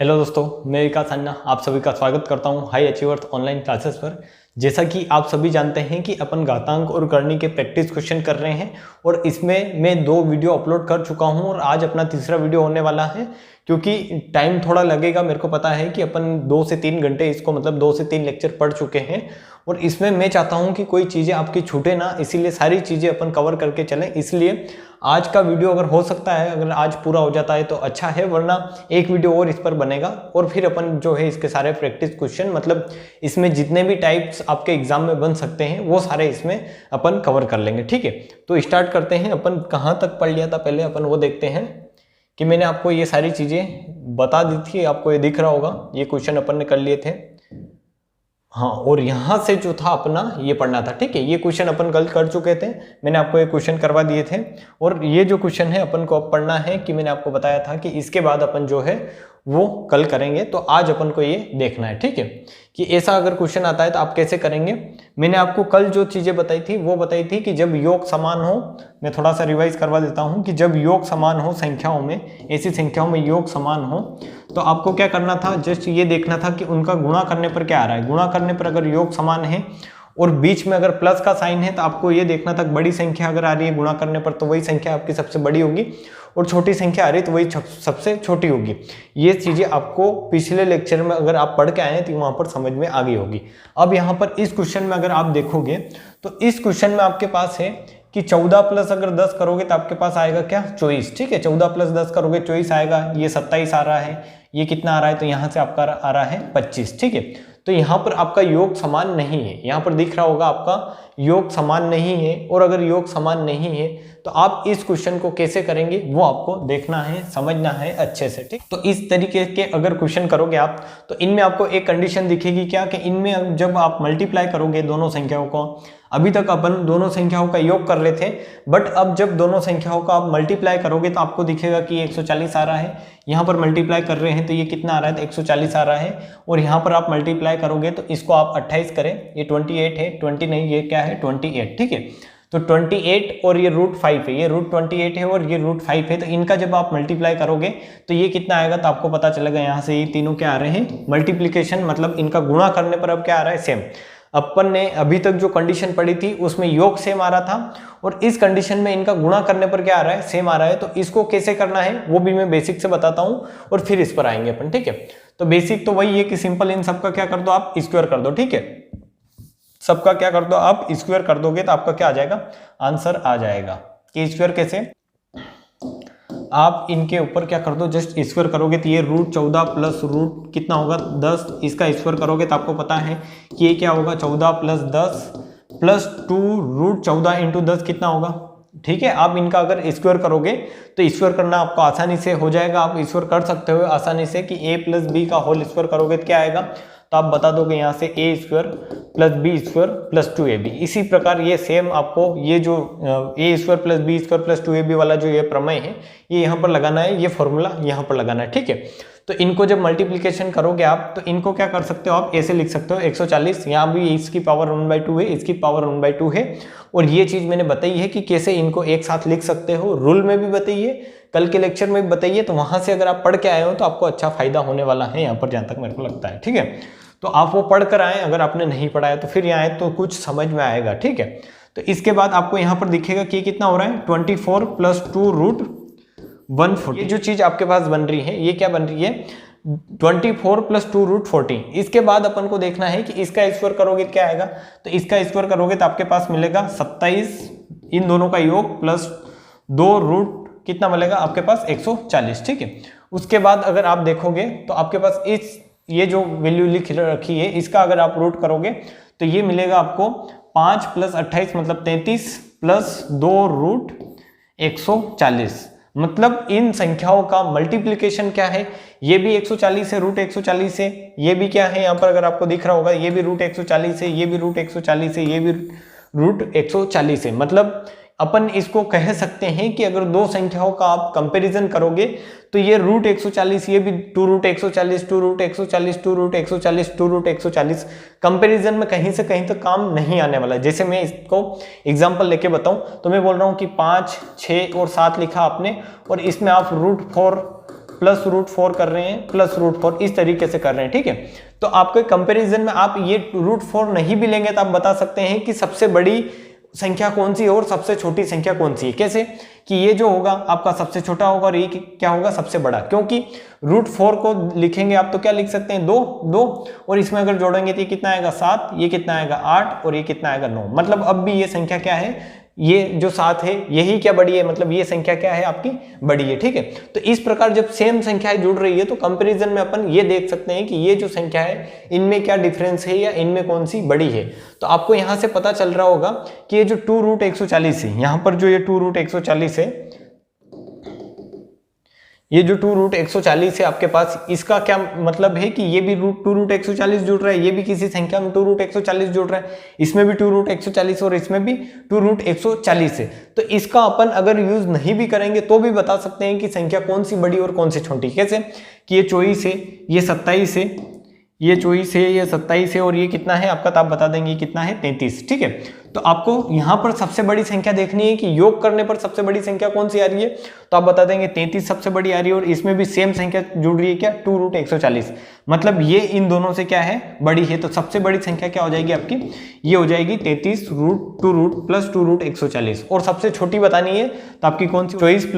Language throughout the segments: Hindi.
हेलो दोस्तों, मैं विकास अन्ना आप सभी का स्वागत करता हूं हाई अचीवर्स ऑनलाइन क्लासेस पर। जैसा कि आप सभी जानते हैं कि अपन घातांक और करनी के प्रैक्टिस क्वेश्चन कर रहे हैं और इसमें मैं 2 वीडियो अपलोड कर चुका हूं और आज अपना तीसरा वीडियो होने वाला है। क्योंकि टाइम थोड़ा लगेगा, मेरे को पता है कि अपन 2 से 3 घंटे इसको 2 से 3 लेक्चर पढ़ चुके हैं और इसमें मैं चाहता हूं कि कोई चीज़ें आपकी छूटे ना, इसीलिए सारी चीज़ें अपन कवर करके चलें। इसलिए आज का वीडियो अगर हो सकता है, अगर आज पूरा हो जाता है तो अच्छा है, वरना एक वीडियो और इस पर बनेगा और फिर अपन जो है इसके सारे प्रैक्टिस क्वेश्चन इसमें जितने भी टाइप्स आपके एग्जाम में बन सकते हैं वो सारे इसमें अपन कवर कर लेंगे। ठीक है, तो स्टार्ट करते हैं। अपन कहाँ तक पढ़ लिया था पहले अपन वो देखते हैं कि मैंने आपको ये सारी चीज़ें बता दी थी, आपको ये दिख रहा होगा, ये क्वेश्चन अपन ने कर लिए थे। हाँ, और यहाँ से जो था अपना ये पढ़ना था। ठीक है, ये क्वेश्चन अपन कल कर चुके थे, मैंने आपको ये क्वेश्चन करवा दिए थे और ये जो क्वेश्चन है अपन को अब पढ़ना है कि मैंने आपको बताया था कि इसके बाद अपन जो है वो कल करेंगे, तो आज अपन को ये देखना है। ठीक है, कि ऐसा अगर क्वेश्चन आता है तो आप कैसे करेंगे। मैंने आपको कल जो चीजें बताई थी वो बताई थी कि जब योग समान हो, मैं थोड़ा सा रिवाइज करवा देता हूं कि जब योग समान हो संख्याओं में, ऐसी संख्याओं में योग समान हो तो आपको क्या करना था, जस्ट ये देखना था कि उनका गुणा करने पर क्या आ रहा है। गुणा करने पर अगर योग समान है और बीच में अगर प्लस का साइन है तो आपको ये देखना था बड़ी संख्या अगर आ रही है गुणा करने पर तो वही संख्या आपकी सबसे बड़ी होगी और छोटी संख्या आ रही है तो वही सबसे छोटी होगी। ये चीजें आपको पिछले लेक्चर में अगर आप पढ़ के आए हैं तो वहां पर समझ में आ गई होगी। अब यहाँ पर इस क्वेश्चन में अगर आप देखोगे तो इस क्वेश्चन में आपके पास है कि 14 प्लस अगर 10 करोगे तो आपके पास आएगा क्या, 24। ठीक है, 14 प्लस 10 करोगे 24 आएगा। ये 27 आ रहा है, ये कितना आ रहा है, तो यहाँ से आपका आ रहा है 25। ठीक है, तो यहाँ पर आपका योग समान नहीं है, यहाँ पर दिख रहा होगा आपका योग समान नहीं है। और अगर योग समान नहीं है तो आप इस क्वेश्चन को कैसे करेंगे वो आपको देखना है, समझना है अच्छे से। ठीक, तो इस तरीके के अगर क्वेश्चन करोगे आप तो इनमें आपको एक कंडीशन दिखेगी क्या, कि इनमें जब आप मल्टीप्लाई करोगे दोनों संख्याओं को, अभी तक अपन दोनों संख्याओं का योग कर लेते हैं, बट अब जब दोनों संख्याओं का आप मल्टीप्लाई करोगे तो आपको दिखेगा कि 140 आ रहा है। यहाँ पर मल्टीप्लाई कर रहे हैं तो ये कितना आ रहा है, तो 140 आ रहा है। और यहाँ पर आप मल्टीप्लाई करोगे तो इसको आप 28 करें, ये 28 है, 20 नहीं, ये क्या है 28। ठीक है, तो 28 और ये √5 है, ये √28 है और ये √5 है, तो इनका जब आप मल्टीप्लाई करोगे तो ये कितना आएगा, तो आपको पता चलेगा यहाँ से ये तीनों क्या आ रहे हैं, मल्टीप्लीकेशन, मतलब इनका गुणा करने पर अब क्या आ रहा है, सेम। अपन ने अभी तक जो कंडीशन पढ़ी थी उसमें योग सेम आ रहा था और इस कंडीशन में इनका गुणा करने पर क्या आ रहा है, सेम आ रहा है। तो इसको कैसे करना है वो भी मैं बेसिक से बताता हूं और फिर इस पर आएंगे अपन। ठीक है, तो बेसिक तो वही है कि सिंपल इन सबका क्या कर दो, आप स्क्वायर कर दो। ठीक है, सबका क्या कर दो, आप स्क्वायर कर दोगे तो आपका क्या आ जाएगा, आंसर आ जाएगा। कि स्क्वायर कैसे, आप इनके ऊपर क्या कर दो, जस्ट स्क्वायर करोगे तो ये √14 प्लस रूट कितना होगा 10, इसका स्क्वायर करोगे तो आपको पता है कि ये क्या होगा 14 प्लस 10 प्लस 2 √14 इंटू 10 कितना होगा। ठीक है, आप इनका अगर स्क्वायर करोगे तो स्क्वायर करना आपको आसानी से हो जाएगा, आप स्क्वायर कर सकते हो आसानी से कि a प्लस बी का होल स्क्वायर करोगे तो क्या आएगा, तो आप बता दोगे यहाँ से a square plus B square plus 2ab। इसी प्रकार ये सेम आपको ये जो a square plus B square plus 2ab वाला जो ये प्रमेय है ये यहाँ पर लगाना है, ये फॉर्मूला यहाँ पर लगाना है। ठीक है, तो इनको जब मल्टीप्लिकेशन करोगे आप तो इनको क्या कर सकते हो, आप ऐसे लिख सकते हो 140, यहाँ भी इसकी पावर 1/2 है, इसकी पावर 1/2 है। और ये चीज मैंने बताई है कि कैसे इनको एक साथ लिख सकते हो, रूल में भी बताइए, कल के लेक्चर में भी बताइए, तो वहां से अगर आप पढ़ के आए हो तो आपको अच्छा फायदा होने वाला है यहाँ पर, जहां तक मेरे को लगता है। ठीक है, तो आप वो पढ़ कर आए, अगर आपने नहीं पढ़ा है तो फिर यहाँ आए तो कुछ समझ में आएगा। ठीक है, तो इसके बाद आपको यहाँ पर दिखेगा कि कितना हो रहा है 24 प्लस 2 √140। ये जो चीज आपके पास बन रही है ये क्या बन रही है, 24 प्लस 2 √40। इसके बाद अपन को देखना है कि इसका स्क्वायर करोगे क्या आएगा, तो इसका स्क्वायर करोगे तो आपके पास मिलेगा 27, इन दोनों का योग प्लस 2 रूट कितना मिलेगा आपके पास 140। ठीक है, उसके बाद अगर आप देखोगे तो आपके पास इस ये जो वैल्यू लिख रखी है इसका अगर आप रूट करोगे तो ये मिलेगा आपको 5 प्लस 28 मतलब 33 प्लस 2 √140। मतलब इन संख्याओं का मल्टीप्लिकेशन क्या है, ये भी 140 है, √140 है, ये भी क्या है यहाँ पर अगर आपको दिख रहा होगा ये भी √140 है, ये भी √140 है, ये भी √140 है। मतलब अपन इसको कह सकते हैं कि अगर दो संख्याओं का आप कंपैरिजन करोगे तो ये √140, ये भी 2√140, 2√140, 2√140, 2√140 कंपैरिजन में कहीं से कहीं तक काम नहीं आने वाला। जैसे मैं इसको एग्जांपल लेके बताऊं तो मैं बोल रहा हूं कि 5, 6 और 7 लिखा आपने और इसमें आप √4 +√4 कर रहे हैं, +√4 इस तरीके से कर रहे हैं, ठीक है। तो आपके कंपैरिजन में आप ये √4 नहीं भी लेंगे तो आप बता सकते हैं कि सबसे बड़ी संख्या कौन सी है और सबसे छोटी संख्या कौन सी है। कैसे कि ये जो होगा आपका सबसे छोटा होगा और ये क्या होगा सबसे बड़ा, क्योंकि √4 को लिखेंगे आप तो क्या लिख सकते हैं 2 और इसमें अगर जोड़ेंगे तो ये कितना आएगा 7, ये कितना आएगा 8 और ये कितना आएगा 9। मतलब अब भी ये संख्या क्या है, ये जो 7 है यही क्या बड़ी है, मतलब ये संख्या क्या है आपकी बड़ी है, ठीक है। तो इस प्रकार जब सेम संख्याएं जुड़ रही है तो कंपैरिजन में अपन ये देख सकते हैं कि ये जो संख्या है इनमें क्या डिफरेंस है या इनमें कौन सी बड़ी है। तो आपको यहां से पता चल रहा होगा कि ये जो 2√140 है, यहां पर जो ये 2√140 है, ये जो 2√140 है आपके पास, इसका क्या मतलब है कि ये भी 2√140 जुड़ रहा है, ये भी किसी संख्या में 2√140 जुड़ रहा है, इसमें भी 2√140 और इसमें भी 2√140 है। तो इसका अपन अगर यूज नहीं भी करेंगे तो भी बता सकते हैं कि संख्या कौन सी बड़ी और कौन सी छोटी। कैसे कि ये 24 है, ये 27 है, ये 24 है, ये 27 है और ये कितना है आपका, तो आप बता देंगे कितना है 33, ठीक है। तो आपको यहाँ पर सबसे बड़ी संख्या देखनी है कि योग करने पर सबसे बड़ी संख्या कौन सी आ रही है, तो आप बता देंगे 33 सबसे बड़ी आ रही है और इसमें भी सेम संख्या जुड़ रही है क्या 2√140, मतलब ये इन दोनों से क्या है बड़ी है। तो सबसे बड़ी संख्या क्या हो जाएगी आपकी, ये हो जाएगी 33√2√140 और सबसे छोटी बतानी है तो आपकी कौन सी 24 +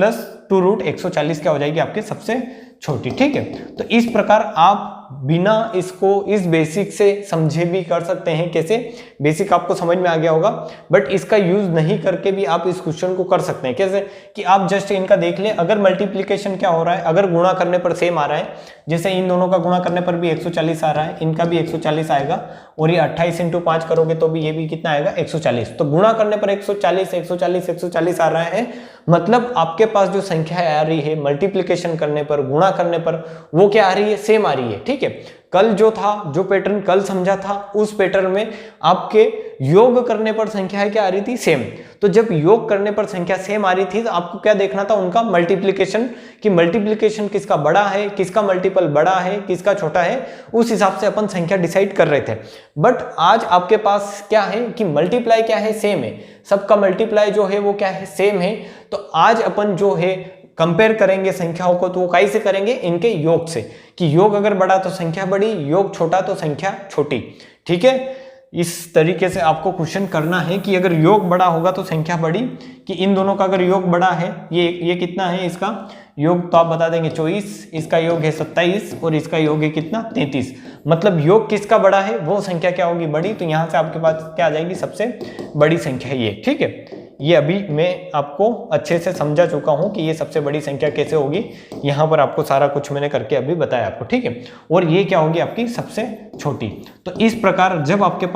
2√140 क्या हो जाएगी आपके सबसे छोटी, ठीक है। तो इस प्रकार आप बिना इसको इस बेसिक से समझे भी कर सकते हैं। कैसे, बेसिक आपको समझ में आ गया होगा, बट इसका यूज नहीं करके भी आप इस क्वेश्चन को कर सकते हैं। कैसे कि आप जस्ट इनका देख लें, अगर मल्टीप्लिकेशन क्या हो रहा है, अगर गुणा करने पर सेम आ रहा है, जैसे इन दोनों का गुणा करने पर भी 140 आ रहा है, इनका भी 140 आएगा और ये 28 × 5 करोगे तो भी ये भी कितना आएगा 140। तो गुणा करने पर 140 140 140 आ रहा है, मतलब आपके पास जो संख्या आ रही है मल्टीप्लिकेशन करने पर, गुणा करने पर, वो क्या आ रही है, सेम आ रही है, ठीक है। कल जो था, जो पैटर्न कल समझा था, उस पैटर्न में आपके योग करने पर संख्या क्या आ रही थी, सेम। तो जब योग करने पर संख्या सेम आ रही थी तो आपको क्या देखना था, उनका मल्टीप्लिकेशन, कि मल्टीप्लिकेशन किसका बड़ा है, किसका मल्टीपल बड़ा है, किसका छोटा है, उस हिसाब से अपन संख्या डिसाइड कर रहे थे। बट आज आपके पास क्या है कि मल्टीप्लाई क्या है, सेम है, सबका मल्टीप्लाई जो है वो क्या है, सेम है। तो आज अपन जो है कंपेयर करेंगे संख्याओं को, तो वो कैसे करेंगे, इनके योग से, कि योग अगर बड़ा तो संख्या बड़ी, योग छोटा तो संख्या छोटी, ठीक है। इस तरीके से आपको क्वेश्चन करना है कि अगर योग बड़ा होगा तो संख्या बड़ी, कि इन दोनों का अगर योग बड़ा है, ये कितना है इसका योग, तो आप बता देंगे 24, इसका योग है 27 और इसका योग है कितना 33, मतलब योग किसका बड़ा है वो संख्या क्या होगी, बड़ी। तो यहाँ से आपके पास क्या आ जाएगी, सबसे बड़ी संख्या ये, ठीक है। ये अभी मैं आपको अच्छे से समझा चुका हूं कि ये सबसे बड़ी संख्या कैसे होगी, यहाँ पर आपको सारा कुछ मैंने करके अभी बताया आपको, ठीक है। और ये क्या होगी आपकी सबसे छोटी। तो इस प्रकार जब आपके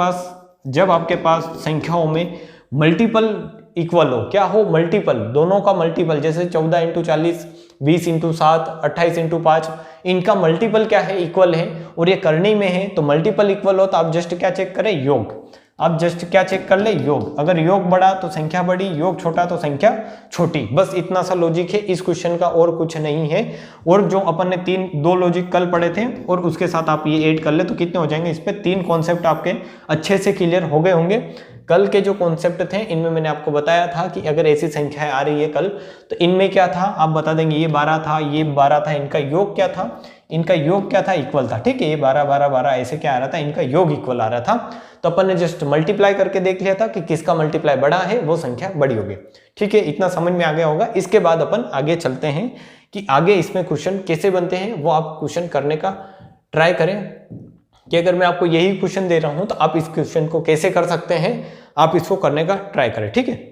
पास संख्याओं में मल्टीपल इक्वल हो, क्या हो, मल्टीपल, दोनों का मल्टीपल, जैसे 14 × 40, 20 × 7, 28 × 5, इनका मल्टीपल क्या है, इक्वल है, और ये करनी में है, तो मल्टीपल इक्वल हो तो आप जस्ट क्या चेक करें, योग। आप जस्ट क्या चेक कर ले, योग। अगर योग बड़ा तो संख्या बड़ी, योग छोटा तो संख्या छोटी। बस इतना सा लॉजिक है इस क्वेश्चन का, और कुछ नहीं है। और जो अपन ने 2 लॉजिक कल पढ़े थे और उसके साथ आप ये ऐड कर ले तो कितने हो जाएंगे, इस पे 3 कॉन्सेप्ट आपके अच्छे से क्लियर हो गए होंगे। कल के जो कॉन्सेप्ट थे इनमें मैंने आपको बताया था कि अगर ऐसी संख्याएं आ रही है कल, तो इनमें क्या था आप बता देंगे, ये 12 था, ये 12 था, इनका योग क्या था, इनका योग क्या था, इक्वल था, ठीक है। ये 12 12 12 ऐसे क्या आ रहा था, इनका योग इक्वल आ रहा था। तो अपन ने जस्ट मल्टीप्लाई करके देख लिया था कि किसका मल्टीप्लाई बड़ा है वो संख्या बड़ी होगी, ठीक है। इतना समझ में आ गया होगा। इसके बाद अपन आगे चलते हैं कि आगे इसमें क्वेश्चन कैसे बनते हैं, वो आप क्वेश्चन करने का ट्राई करें कि अगर मैं आपको यही क्वेश्चन दे रहा हूं तो आप इस क्वेश्चन को कैसे कर सकते हैं, आप इसको करने का ट्राई करें, ठीक है।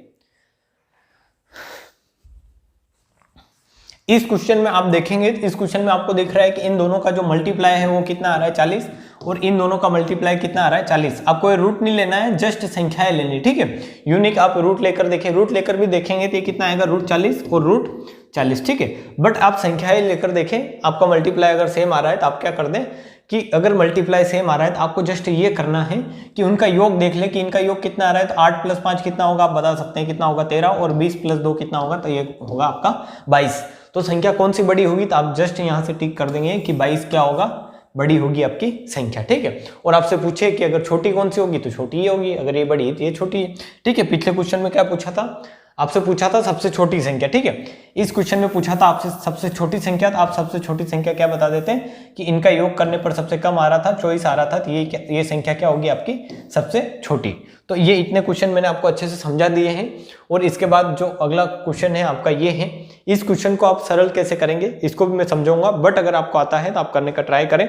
इस क्वेश्चन में आप देखेंगे, इस क्वेश्चन में आपको दिख रहा है कि इन दोनों का जो मल्टीप्लाई है वो कितना आ रहा है 40, और इन दोनों का मल्टीप्लाई कितना आ रहा है 40। आपको ये रूट नहीं लेना है, जस्ट संख्याएं लेनी, ठीक है। यूनिक आप रूट लेकर देखें, रूट लेकर भी देखेंगे तो ये कितना आएगा, √40 और √40, ठीक है। बट आप संख्याएं लेकर देखें, आपका मल्टीप्लाई अगर सेम आ रहा है तो आप क्या कर दें कि अगर मल्टीप्लाई सेम आ रहा है तो आपको जस्ट ये करना है कि उनका योग देख ले कि इनका योग कितना आ रहा है। तो 8 + 5 कितना होगा, आप बता सकते हैं कितना होगा 13, और 20 + 2 कितना होगा, तो ये होगा आपका 22। तो संख्या कौन सी बड़ी होगी, तो आप जस्ट यहाँ से टिक कर देंगे कि 22 क्या होगा, बड़ी होगी आपकी संख्या, ठीक है। और आपसे पूछे कि अगर छोटी कौन सी होगी तो छोटी ही होगी, अगर ये बड़ी है तो ये छोटी है, ठीक है। पिछले क्वेश्चन में क्या पूछा था, आपसे पूछा था सबसे छोटी संख्या, ठीक है। इस क्वेश्चन में पूछा था आपसे सबसे छोटी संख्या, तो आप सबसे छोटी संख्या क्या बता देते हैं कि इनका योग करने पर सबसे कम आ रहा था, चॉइस आ रहा था, तो ये संख्या क्या होगी आपकी सबसे छोटी। तो ये इतने क्वेश्चन मैंने आपको अच्छे से समझा दिए हैं। और इसके बाद जो अगला क्वेश्चन है आपका ये है, इस क्वेश्चन को आप सरल कैसे करेंगे इसको भी मैं समझाऊंगा, बट अगर आपको आता है तो आप करने का ट्राई करें,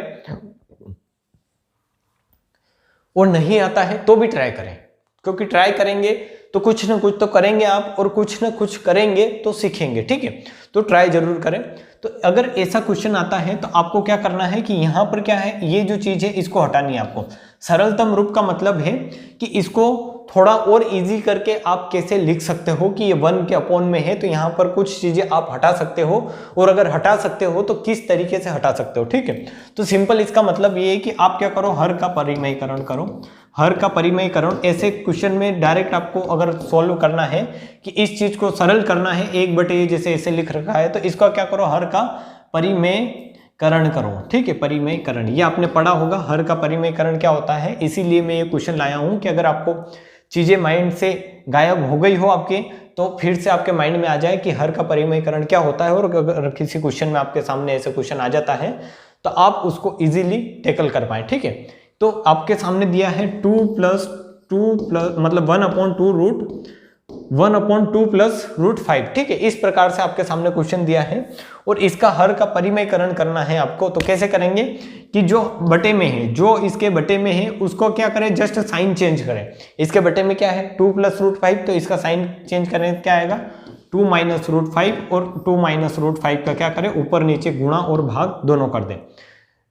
और नहीं आता है तो भी ट्राई करें, क्योंकि ट्राई करेंगे तो कुछ ना कुछ तो करेंगे आप, और कुछ ना कुछ करेंगे तो सीखेंगे, ठीक है। तो ट्राई जरूर करें। तो अगर ऐसा क्वेश्चन आता है तो आपको क्या करना है कि यहाँ पर क्या है, ये जो चीज है इसको हटानी है आपको। सरलतम रूप का मतलब है कि इसको थोड़ा और इजी करके आप कैसे लिख सकते हो कि ये 1 के अपॉन में है, तो यहाँ पर कुछ चीजें आप हटा सकते हो, और अगर हटा सकते हो तो किस तरीके से हटा सकते हो, ठीक है। तो सिंपल इसका मतलब ये है कि आप क्या करो, हर का परिमयीकरण करो। हर का परिमयीकरण ऐसे क्वेश्चन में डायरेक्ट आपको अगर सॉल्व करना है कि इस चीज को सरल करना है, 1/a जैसे ऐसे लिख रखा है, तो इसका क्या करो, हर का परिमयीकरण करो, ठीक है। परिमयीकरण ये आपने पढ़ा होगा, हर का परिमयीकरण क्या होता है, इसीलिए मैं ये क्वेश्चन लाया हूं कि अगर आपको चीजें माइंड से गायब हो गई हो आपके, तो फिर से आपके माइंड में आ जाए कि हर का परिमयीकरण क्या होता है। और अगर किसी क्वेश्चन में आपके सामने ऐसे क्वेश्चन आ जाता है तो आप उसको इजीली टैकल कर पाए, ठीक है। तो आपके सामने दिया है 2 प्लस मतलब 1/2 प्लस √5, ठीक है। इस प्रकार से आपके सामने क्वेश्चन दिया है और इसका हर का परिमयीकरण करना है आपको। तो कैसे करेंगे कि जो बटे में है, जो इसके बटे में है उसको क्या करें, जस्ट साइन चेंज करें। इसके बटे में क्या है 2 + √5, तो इसका साइन चेंज करें, क्या आएगा 2 - √5, और 2 - √5 का क्या करें, ऊपर नीचे गुणा और भाग दोनों कर दें।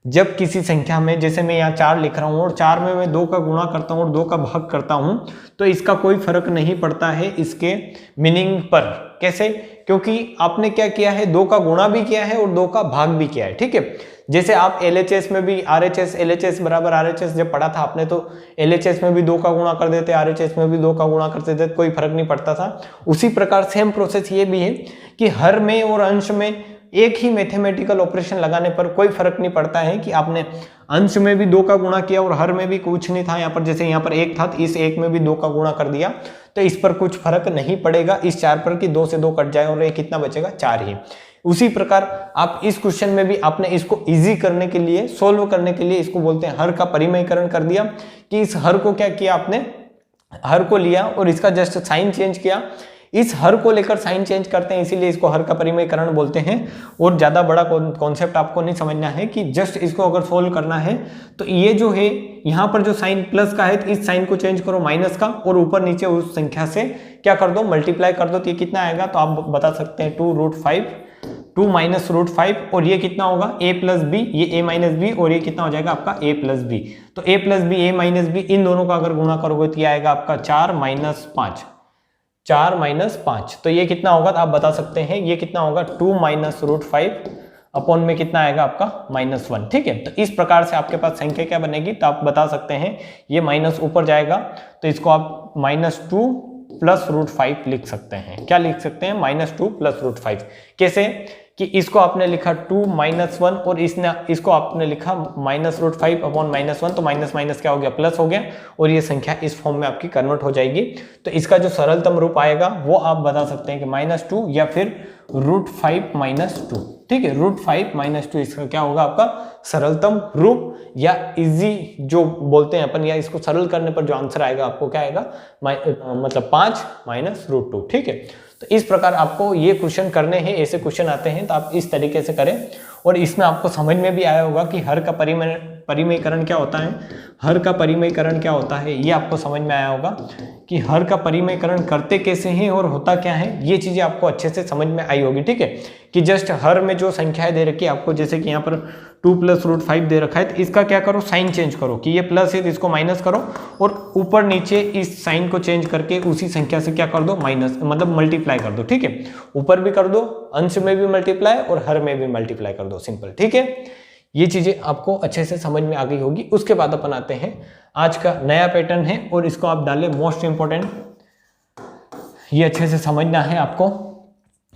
जब किसी संख्या में, जैसे मैं यहाँ 4 लिख रहा हूँ और 4 में मैं 2 का गुणा करता हूँ और 2 का भाग करता हूँ, तो इसका कोई फर्क नहीं पड़ता है इसके मीनिंग पर। कैसे? क्योंकि आपने क्या किया है, 2 का गुणा भी किया है और 2 का भाग भी किया है, ठीक है। जैसे आप LHS में भी RHS LHS बराबर RHS जब पढ़ा था आपने, तो LHS में भी 2 का गुणा कर देते, RHS में भी 2 का गुणा करते थे, कोई फर्क नहीं पड़ता था। उसी प्रकार सेम प्रोसेस ये भी है कि हर में और अंश में एक ही मैथमेटिकल ऑपरेशन लगाने पर कोई फर्क नहीं पड़ता है कि आपने अंश में भी 2 का गुणा किया और हर में भी कुछ नहीं था यहाँ पर, जैसे यहाँ पर 1 था तो इस 1 में भी 2 का गुणा कर दिया, तो इस पर कुछ फर्क नहीं पड़ेगा इस 4 पर कि 2 से 2 कट जाए और ये कितना बचेगा 4 ही। उसी प्रकार आप इस क्वेश्चन में भी आपने इसको इजी करने के लिए, सोल्व करने के लिए, इसको बोलते हैं हर का परिमयीकरण कर दिया, कि इस हर को क्या किया आपने, हर को लिया और इसका जस्ट साइन चेंज किया। इस हर को लेकर साइन चेंज करते हैं, इसीलिए इसको हर का परिमयीकरण बोलते हैं। और ज्यादा बड़ा कॉन्सेप्ट आपको नहीं समझना है कि जस्ट इसको अगर सोल्व करना है तो ये जो है यहाँ पर जो साइन प्लस का है, तो इस साइन को चेंज करो माइनस का और ऊपर नीचे उस संख्या से क्या कर दो, मल्टीप्लाई कर दो, तो ये कितना आएगा, तो आप बता सकते हैं 2 - √5, और ये कितना होगा a + b, ये a - b, और ये कितना हो जाएगा आपका a + b। तो a + b a - b इन दोनों का अगर गुणा करोगे तो ये आएगा आपका 4 - 5, 4 - 5, तो ये कितना होगा, तो आप बता सकते हैं ये कितना होगा 2 - √5 अपॉन में कितना आएगा आपका -1, ठीक है। तो इस प्रकार से आपके पास संख्या क्या बनेगी, तो आप बता सकते हैं ये माइनस ऊपर जाएगा, तो इसको आप -2 + √5 लिख सकते हैं। क्या लिख सकते हैं, -2 + √5। कैसे कि इसको आपने लिखा 2 - 1 और इसको आपने लिखा -√5 अपॉन -1, तो माइनस माइनस क्या हो गया, प्लस हो गया, और ये संख्या इस फॉर्म में आपकी कन्वर्ट हो जाएगी। तो इसका जो सरलतम रूप आएगा वो आप बता सकते हैं कि -2 या फिर √5 - 2, ठीक है। √5 - 2 इसका क्या होगा आपका सरलतम रूप, या इजी जो बोलते हैं अपन, या इसको सरल करने पर जो आंसर आएगा आपको क्या आएगा, मतलब 5 - √2, ठीक है। तो इस प्रकार आपको ये क्वेश्चन करने हैं, ऐसे क्वेश्चन आते हैं तो आप इस तरीके से करें। और इसमें आपको समझ में भी आया होगा कि हर का परिमयीकरण क्या होता है, हर का परिमयीकरण क्या होता है, ये आपको समझ में आया होगा कि हर का परिमयीकरण करते कैसे हैं और होता क्या है, ये चीजें आपको अच्छे से समझ में आई होगी, ठीक है। कि जस्ट हर में जो संख्याएं दे रखी है आपको, जैसे कि यहाँ पर 2 + √5 दे रखा है, तो इसका क्या करो, साइन चेंज करो, कि ये प्लस है तो इसको माइनस करो, और ऊपर नीचे इस साइन को चेंज करके उसी संख्या से क्या कर दो, माइनस मतलब मल्टीप्लाई कर दो, ठीक है। ऊपर भी कर दो, अंश में भी मल्टीप्लाई और हर में भी मल्टीप्लाई कर दो, सिंपल, ठीक है। ये चीजें आपको अच्छे से समझ में आ गई होगी। उसके बाद अपन आते हैं, आज का नया पैटर्न है और इसको आप डालें मोस्ट इंपॉर्टेंट। ये अच्छे से समझना है आपको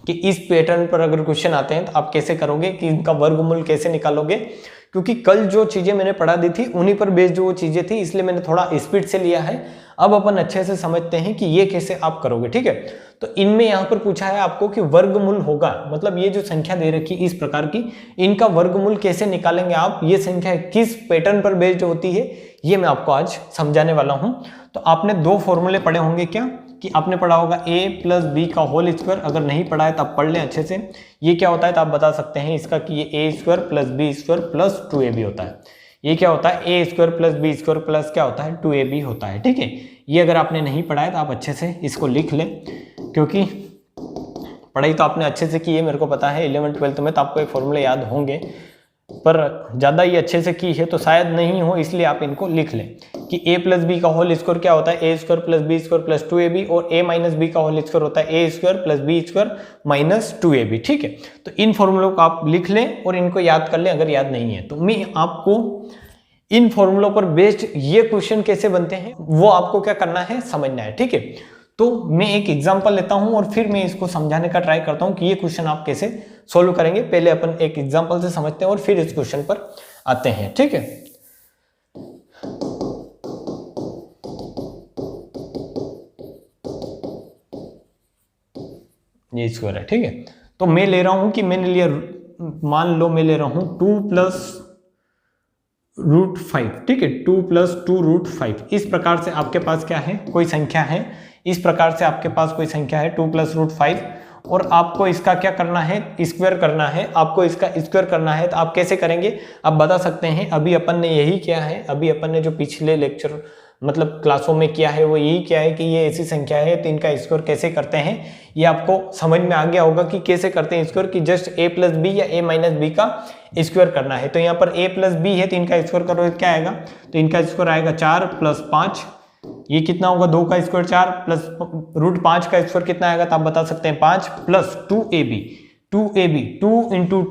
कि इस पैटर्न पर अगर क्वेश्चन आते हैं तो आप कैसे करोगे, कि इनका वर्गमूल कैसे निकालोगे, क्योंकि कल जो चीजें मैंने पढ़ा दी थी उन्हीं पर बेस्ड जो वो चीजें थी, इसलिए मैंने थोड़ा स्पीड से लिया है। अब अपन अच्छे से समझते हैं कि ये कैसे आप करोगे, ठीक है। तो इनमें यहाँ पर पूछा है आपको कि वर्गमूल होगा, मतलब ये जो संख्या दे रखी इस प्रकार की, इनका वर्गमूल कैसे निकालेंगे आप, ये संख्या किस पैटर्न पर बेस्ड होती है, ये मैं आपको आज समझाने वाला हूं। तो आपने दो फॉर्मूले पढ़े होंगे क्या, कि आपने पढ़ा होगा a प्लस बी का होल स्क्वायर, अगर नहीं पढ़ा है तो आप पढ़ लें अच्छे से। ये क्या होता है तो आप बता सकते हैं इसका कि ये a square plus B square plus 2ab होता है। ये क्या होता है, a square plus B square plus क्या होता है 2ab होता है, ठीक है। ये अगर आपने नहीं पढ़ा है तो आप अच्छे से इसको लिख लें, क्योंकि पढ़ाई तो आपने अच्छे से की है, मेरे को पता है 11th 12th में तो आपको ये फॉर्मूले याद होंगे, पर ज़्यादा ये अच्छे से की है तो शायद नहीं हो, इसलिए आप इनको लिख लें कि a प्लस बी का होल स्क्वायर क्या होता है, a square plus B square plus 2ab, और a माइनस बी का होल स्क्वायर होता है a square plus B square minus 2ab, ठीक है। तो इन फॉर्मूलों को आप लिख लें और इनको याद कर लें अगर याद नहीं है तो। मैं आपको इन फॉर्मूलों पर बेस्ड ये क्वेश्चन कैसे बनते हैं वो आपको क्या करना है, समझना है, ठीक है। तो मैं एक एग्जांपल लेता हूं और फिर मैं इसको समझाने का ट्राई करता हूं कि ये क्वेश्चन आप कैसे सॉल्व करेंगे। पहले अपन एक एग्जांपल से समझते हैं और फिर इस क्वेश्चन पर आते हैं, ठीक है। ये स्क्वायर है, ठीक है। तो मैं ले रहा हूं कि मैंने लिया, मान लो मैं ले रहा हूं 2 प्लस रूट 5, ठीक है, 2 प्लस 2 रूट 5। इस प्रकार से आपके पास क्या है, कोई संख्या है, इस प्रकार से आपके पास कोई संख्या है 2 प्लस रूट 5, और आपको इसका क्या करना है, स्क्वायर करना है। आपको इसका स्क्वायर करना है तो आप कैसे करेंगे, आप बता सकते हैं। अभी अपन ने यही किया है, अभी अपन ने जो पिछले लेक्चर मतलब क्लासों में किया है वो यही किया है कि ये ऐसी संख्या है तो इनका स्क्वायर कैसे करते हैं, ये आपको समझ में आ गया होगा कि कैसे करते हैं स्क्वायर, कि जस्ट a प्लस बी या a माइनस बी का स्क्वायर करना है। तो यहाँ पर a प्लस बी है तो इनका स्क्वायर करोगे क्या आएगा, तो इनका स्क्वायर आएगा 4 प्लस 5, ये कितना होगा 2 का स्क्वायर 4 प्लस रूट 5 का स्क्वायर कितना आएगा तो आप बता सकते हैं 5 प्लस 2ab 2 इंटू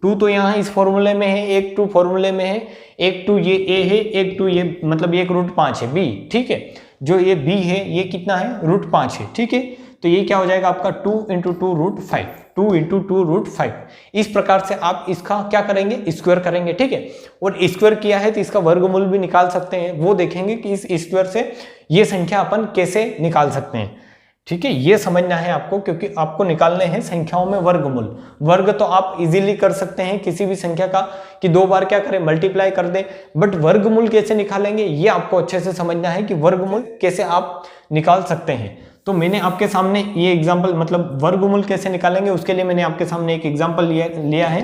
2 तो यहाँ इस फॉर्मूले में है, एक 2 फॉर्मूले में है, एक 2 ये a है, एक 2 ये मतलब एक रूट 5 है b, ठीक है। जो ये b है ये कितना है रूट 5 है, ठीक है। तो ये क्या हो जाएगा आपका 2 इंटू 2 रूट 5, 2 इंटू 2 रूट 5। इस प्रकार से आप इसका क्या करेंगे, स्क्वायर करेंगे, ठीक है। और स्क्वायर किया है तो इसका वर्गमूल भी निकाल सकते हैं, वो देखेंगे कि इस स्क्वायर से ये संख्या अपन कैसे निकाल सकते हैं, ठीक है। ये समझना है आपको, क्योंकि आपको निकालने हैं संख्याओं में वर्गमूल। वर्ग तो आप इजीली कर सकते हैं किसी भी संख्या का, कि 2 बार क्या करें मल्टीप्लाई कर दें, बट वर्गमूल कैसे निकालेंगे ये आपको अच्छे से समझना है कि वर्गमूल कैसे आप निकाल सकते हैं। तो मैंने आपके सामने ये एग्जांपल, मतलब वर्गमूल कैसे निकालेंगे उसके लिए मैंने आपके सामने एक एग्जांपल लिया है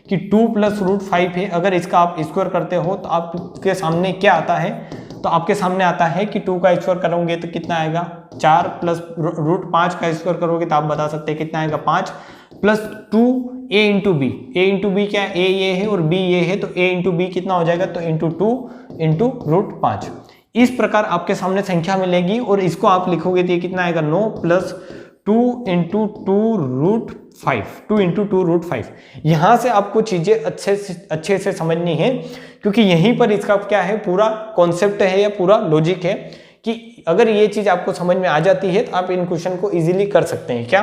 कि 2 प्लस रूट 5 है, अगर इसका आप स्क्वायर करते हो तो आपके सामने क्या आता है, तो आपके सामने आता है कि 2 का स्क्वायर करोगे तो कितना आएगा 4 प्लस रूट 5 का स्क्वायर करोगे तो आप बता सकते हैं कितना आएगा 5 plus 2 a into B. A into B क्या है, a ये है और b ये है, तो a इंटू बी कितना हो जाएगा, तो इंटू 2 इंटू रूट 5। इस प्रकार आपके सामने संख्या मिलेगी और इसको आप लिखोगे तो ये कितना आएगा 9 plus 2 into 2 root 5, 2 into 2 root 5। यहाँ से आपको चीजें अच्छे से समझनी है, क्योंकि यहीं पर इसका क्या है पूरा कॉन्सेप्ट है या पूरा लॉजिक है, कि अगर ये चीज आपको समझ में आ जाती है तो आप इन क्वेश्चन को इजीली कर सकते हैं। क्या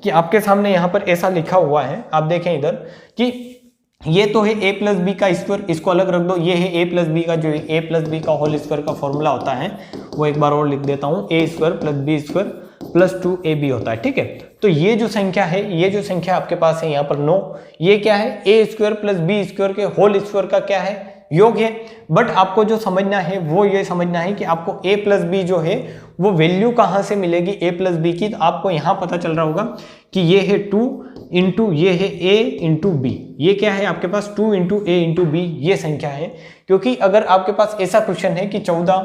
कि आपके सामने यहाँ पर ऐसा लिखा हुआ है, आप देखें इधर कि ये तो है a प्लस बी का स्क्वायर, इसको अलग रख दो, ये है a प्लस बी का, जो a प्लस बी का होल स्क्वायर का फॉर्मूला होता है वो एक बार और लिख देता हूँ, a square plus B square plus 2ab होता है, ठीक है। तो ये जो संख्या है, ये जो संख्या आपके पास है यहाँ पर 9, ये क्या है a square plus B square के होल स्क्वायर का क्या है, योग है। बट आपको जो समझना है वो ये समझना है कि आपको a प्लस बी जो है वो वैल्यू कहाँ से मिलेगी a प्लस बी की, तो आपको यहाँ पता चल रहा होगा कि ये है 2 इंटू ये है a इंटू बी, ये क्या है आपके पास 2 इंटू a इंटू बी, ये संख्या है। क्योंकि अगर आपके पास ऐसा क्वेश्चन है कि 14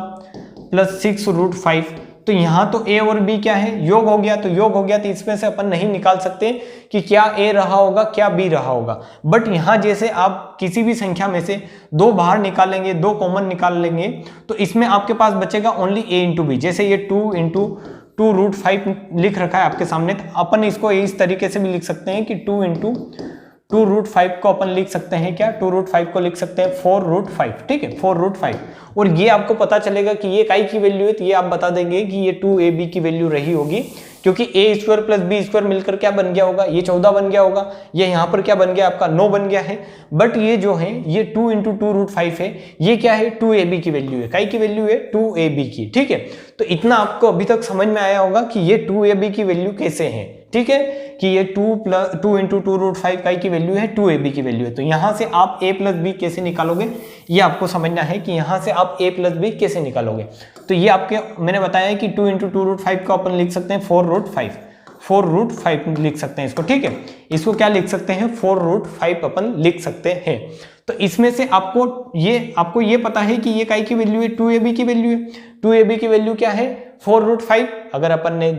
प्लस 6 रूट 5, तो यहाँ तो a और b क्या है, योग हो गया, तो योग हो गया तो इसमें से अपन नहीं निकाल सकते कि क्या a रहा होगा क्या b रहा होगा। बट यहाँ जैसे आप किसी भी संख्या में से 2 बाहर निकालेंगे, 2 कॉमन निकाल लेंगे, तो इसमें आपके पास बचेगा ओनली a इंटू बी। जैसे ये 2 इंटू 2 रूट 5 लिख रखा है आपके सामने, तो अपन इसको इस तरीके से भी लिख सकते हैं कि 2 इंटू 2√5 को अपन लिख सकते हैं क्या, 2√5 को लिख सकते हैं 4√5, ठीक है 4√5। और ये आपको पता चलेगा कि ये काई की वैल्यू है, तो ये आप बता देंगे कि ये 2ab की वैल्यू रही होगी, क्योंकि a² प्लस b² मिलकर क्या बन गया होगा, ये 14 बन गया होगा। ये यहाँ पर क्या बन गया आपका 9 बन गया है। बट ये जो है ये 2 × 2√5 है, ये क्या है 2ab की वैल्यू है, काई की वैल्यू है 2ab की, ठीक है। तो इतना आपको अभी तक समझ में आया होगा कि ये 2ab की वैल्यू कैसे है, ठीक है, कि ये 2 × 2√5 काई की वैल्यू है 2ab की वैल्यू है। तो यहाँ से आप a प्लस b कैसे निकालोगे, ये आपको समझना है कि यहाँ से आप a प्लस b कैसे निकालोगे। तो ये आपके मैंने बताया कि 2 × 2√5 को अपन लिख सकते हैं 4√5 लिख सकते हैं इसको, ठीक है। इसको क्या लिख सकते हैं 4√5 अपन लिख सकते हैं। तो इसमें से आपको ये पता है कि ये काई की वैल्यू है 2ab की वैल्यू है। 2ab की वैल्यू क्या है 4√5। अगर अपन ने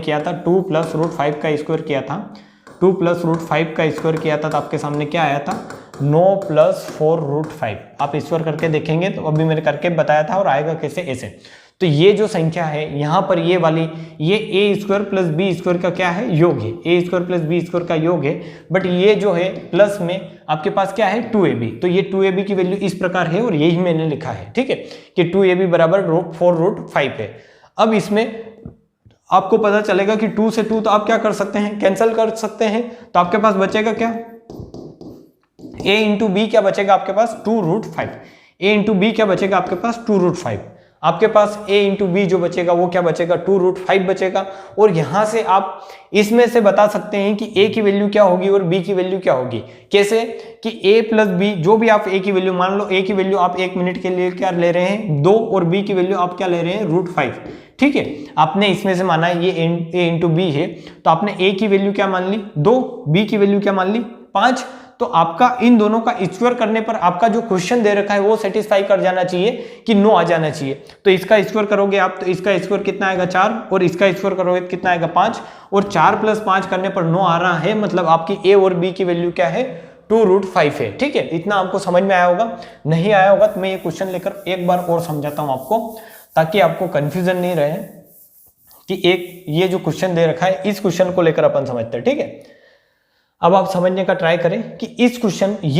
किया था 2 + √5 का स्क्वायर किया था, 2 + √5 का स्क्वायर किया था, तो आपके सामने क्या आया था 9 + 4√5। आप स्क्वायर करके देखेंगे तो अभी मैंने करके बताया था, और आएगा कैसे ऐसे। तो ये जो संख्या है यहाँ पर ये वाली, ये a² प्लस b² का क्या है योग है, a² प्लस b² का योग है। बट ये जो है प्लस में आपके पास क्या है 2ab, तो ये 2ab की वैल्यू इस प्रकार है, और यही मैंने लिखा है, ठीक है, कि 2ab बराबर 4√5 है। अब इसमें आपको पता चलेगा कि 2 से 2 तो आप क्या कर सकते हैं, कैंसिल कर सकते हैं। तो आपके पास बचेगा क्या, a × b क्या बचेगा आपके पास 2√5, a × b क्या बचेगा आपके पास 2√5। आपके पास a × b जो बचेगा वो क्या बचेगा 2√5 बचेगा। और यहां से आप इसमें से बता सकते हैं कि a की वैल्यू क्या होगी और b की वैल्यू क्या होगी। कैसे कि a प्लस b, जो भी आप a की वैल्यू मान लो, a की वैल्यू आप 1 मिनट के लिए क्या ले रहे हैं 2, और b की वैल्यू आप क्या ले रहे हैं √5, ठीक है। आपने इसमें से माना है ये a × b है, तो आपने a की वैल्यू क्या मान ली 2, b की वैल्यू क्या मान ली 5। तो आपका इन दोनों का स्क्वायर करने पर आपका जो क्वेश्चन दे रखा है वो सेटिस्फाई कर जाना चाहिए कि 9 आ जाना चाहिए। तो इसका स्क्वायर करोगे आप, तो इसका स्क्वायर कितना आएगा 4, और इसका स्क्वायर करोगे तो कितना आएगा 5, और 4 + 5 करने पर 9 आ रहा है। मतलब आपकी a और b की वैल्यू क्या है 2√5 है, ठीक है। इतना आपको समझ में आया होगा। नहीं आया होगा तो मैं ये क्वेश्चन लेकर एक बार और समझाता हूं आपको, ताकि आपको कंफ्यूजन नहीं रहे कि ये जो क्वेश्चन दे रखा है इस क्वेश्चन को लेकर अपन समझते हैं, ठीक है। अब आप समझने का ट्राई करें कि ये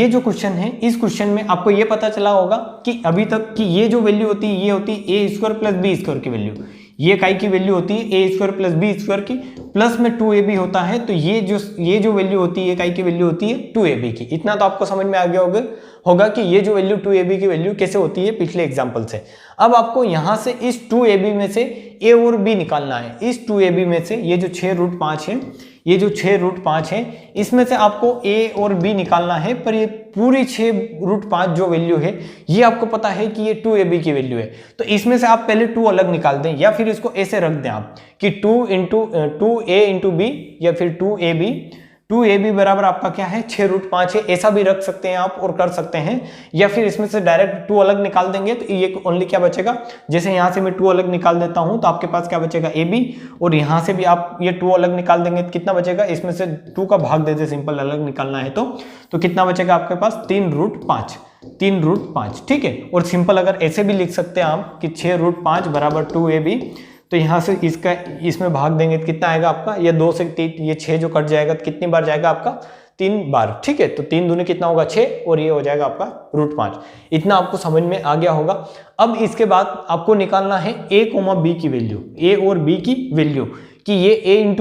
जो क्वेश्चन है, इस क्वेश्चन में आपको ये पता चला होगा कि अभी तक कि ये जो वैल्यू होती है ये होती है a² प्लस b² की वैल्यू, ये काई की वैल्यू होती है a² प्लस b² की, प्लस में 2ab होता है। तो ये जो वैल्यू होती है काई की वैल्यू होती है 2ab की। इतना तो आपको समझ में आ गया होगा कि ये जो वैल्यू 2ab की वैल्यू कैसे होती है पिछले एग्जाम्पल से। अब आपको यहाँ से इस 2ab में से a और b निकालना है। इस 2ab में से ये जो 6√5 है, ये जो 6√5 है, इसमें से आपको a और b निकालना है। पर ये पूरी 6√5 जो वैल्यू है ये आपको पता है कि ये 2ab की वैल्यू है। तो इसमें से आप पहले 2 अलग निकाल दें, या फिर इसको ऐसे रख दें आप कि 2a × b, या फिर 2ab बराबर आपका क्या है 6√5 है। ऐसा भी रख सकते हैं आप और कर सकते हैं, या फिर इसमें से डायरेक्ट 2 अलग निकाल देंगे तो ये ओनली क्या बचेगा, जैसे यहाँ से मैं 2 अलग निकाल देता हूँ तो आपके पास क्या बचेगा ab, और यहाँ से भी आप ये 2 अलग निकाल देंगे तो कितना बचेगा, इसमें से 2 का भाग देते सिंपल अलग निकालना है तो कितना बचेगा आपके पास 3√5, ठीक है। और सिंपल अगर ऐसे भी लिख सकते हैं आप कि 6√5 बराबर 2ab, तो यहाँ से इसमें भाग देंगे तो कितना आएगा आपका, ये 2 से 3, ये 6 जो कट जाएगा तो कितनी बार जाएगा आपका 3 बार, ठीक है। तो 3 दूनी कितना होगा 6, और ये हो जाएगा आपका √5। इतना आपको समझ में आ गया होगा। अब इसके बाद आपको निकालना है a, b की वैल्यू, a और b की वैल्यू, कि ये a ×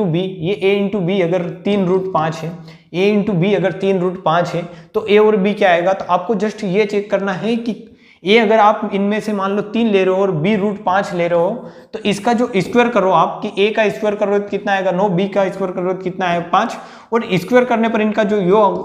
b अगर 3√5 है, a × b अगर 3√5 है तो a और b क्या आएगा। तो आपको जस्ट ये चेक करना है कि a अगर आप इनमें से मान लो 3 ले रहे हो और b √5 ले रहे हो, तो इसका जो स्क्वायर करो आप कि a का स्क्वायर करो तो कितना आएगा 9, b का स्क्वायर करो तो कितना आएगा 5, और स्क्वायर करने पर इनका जो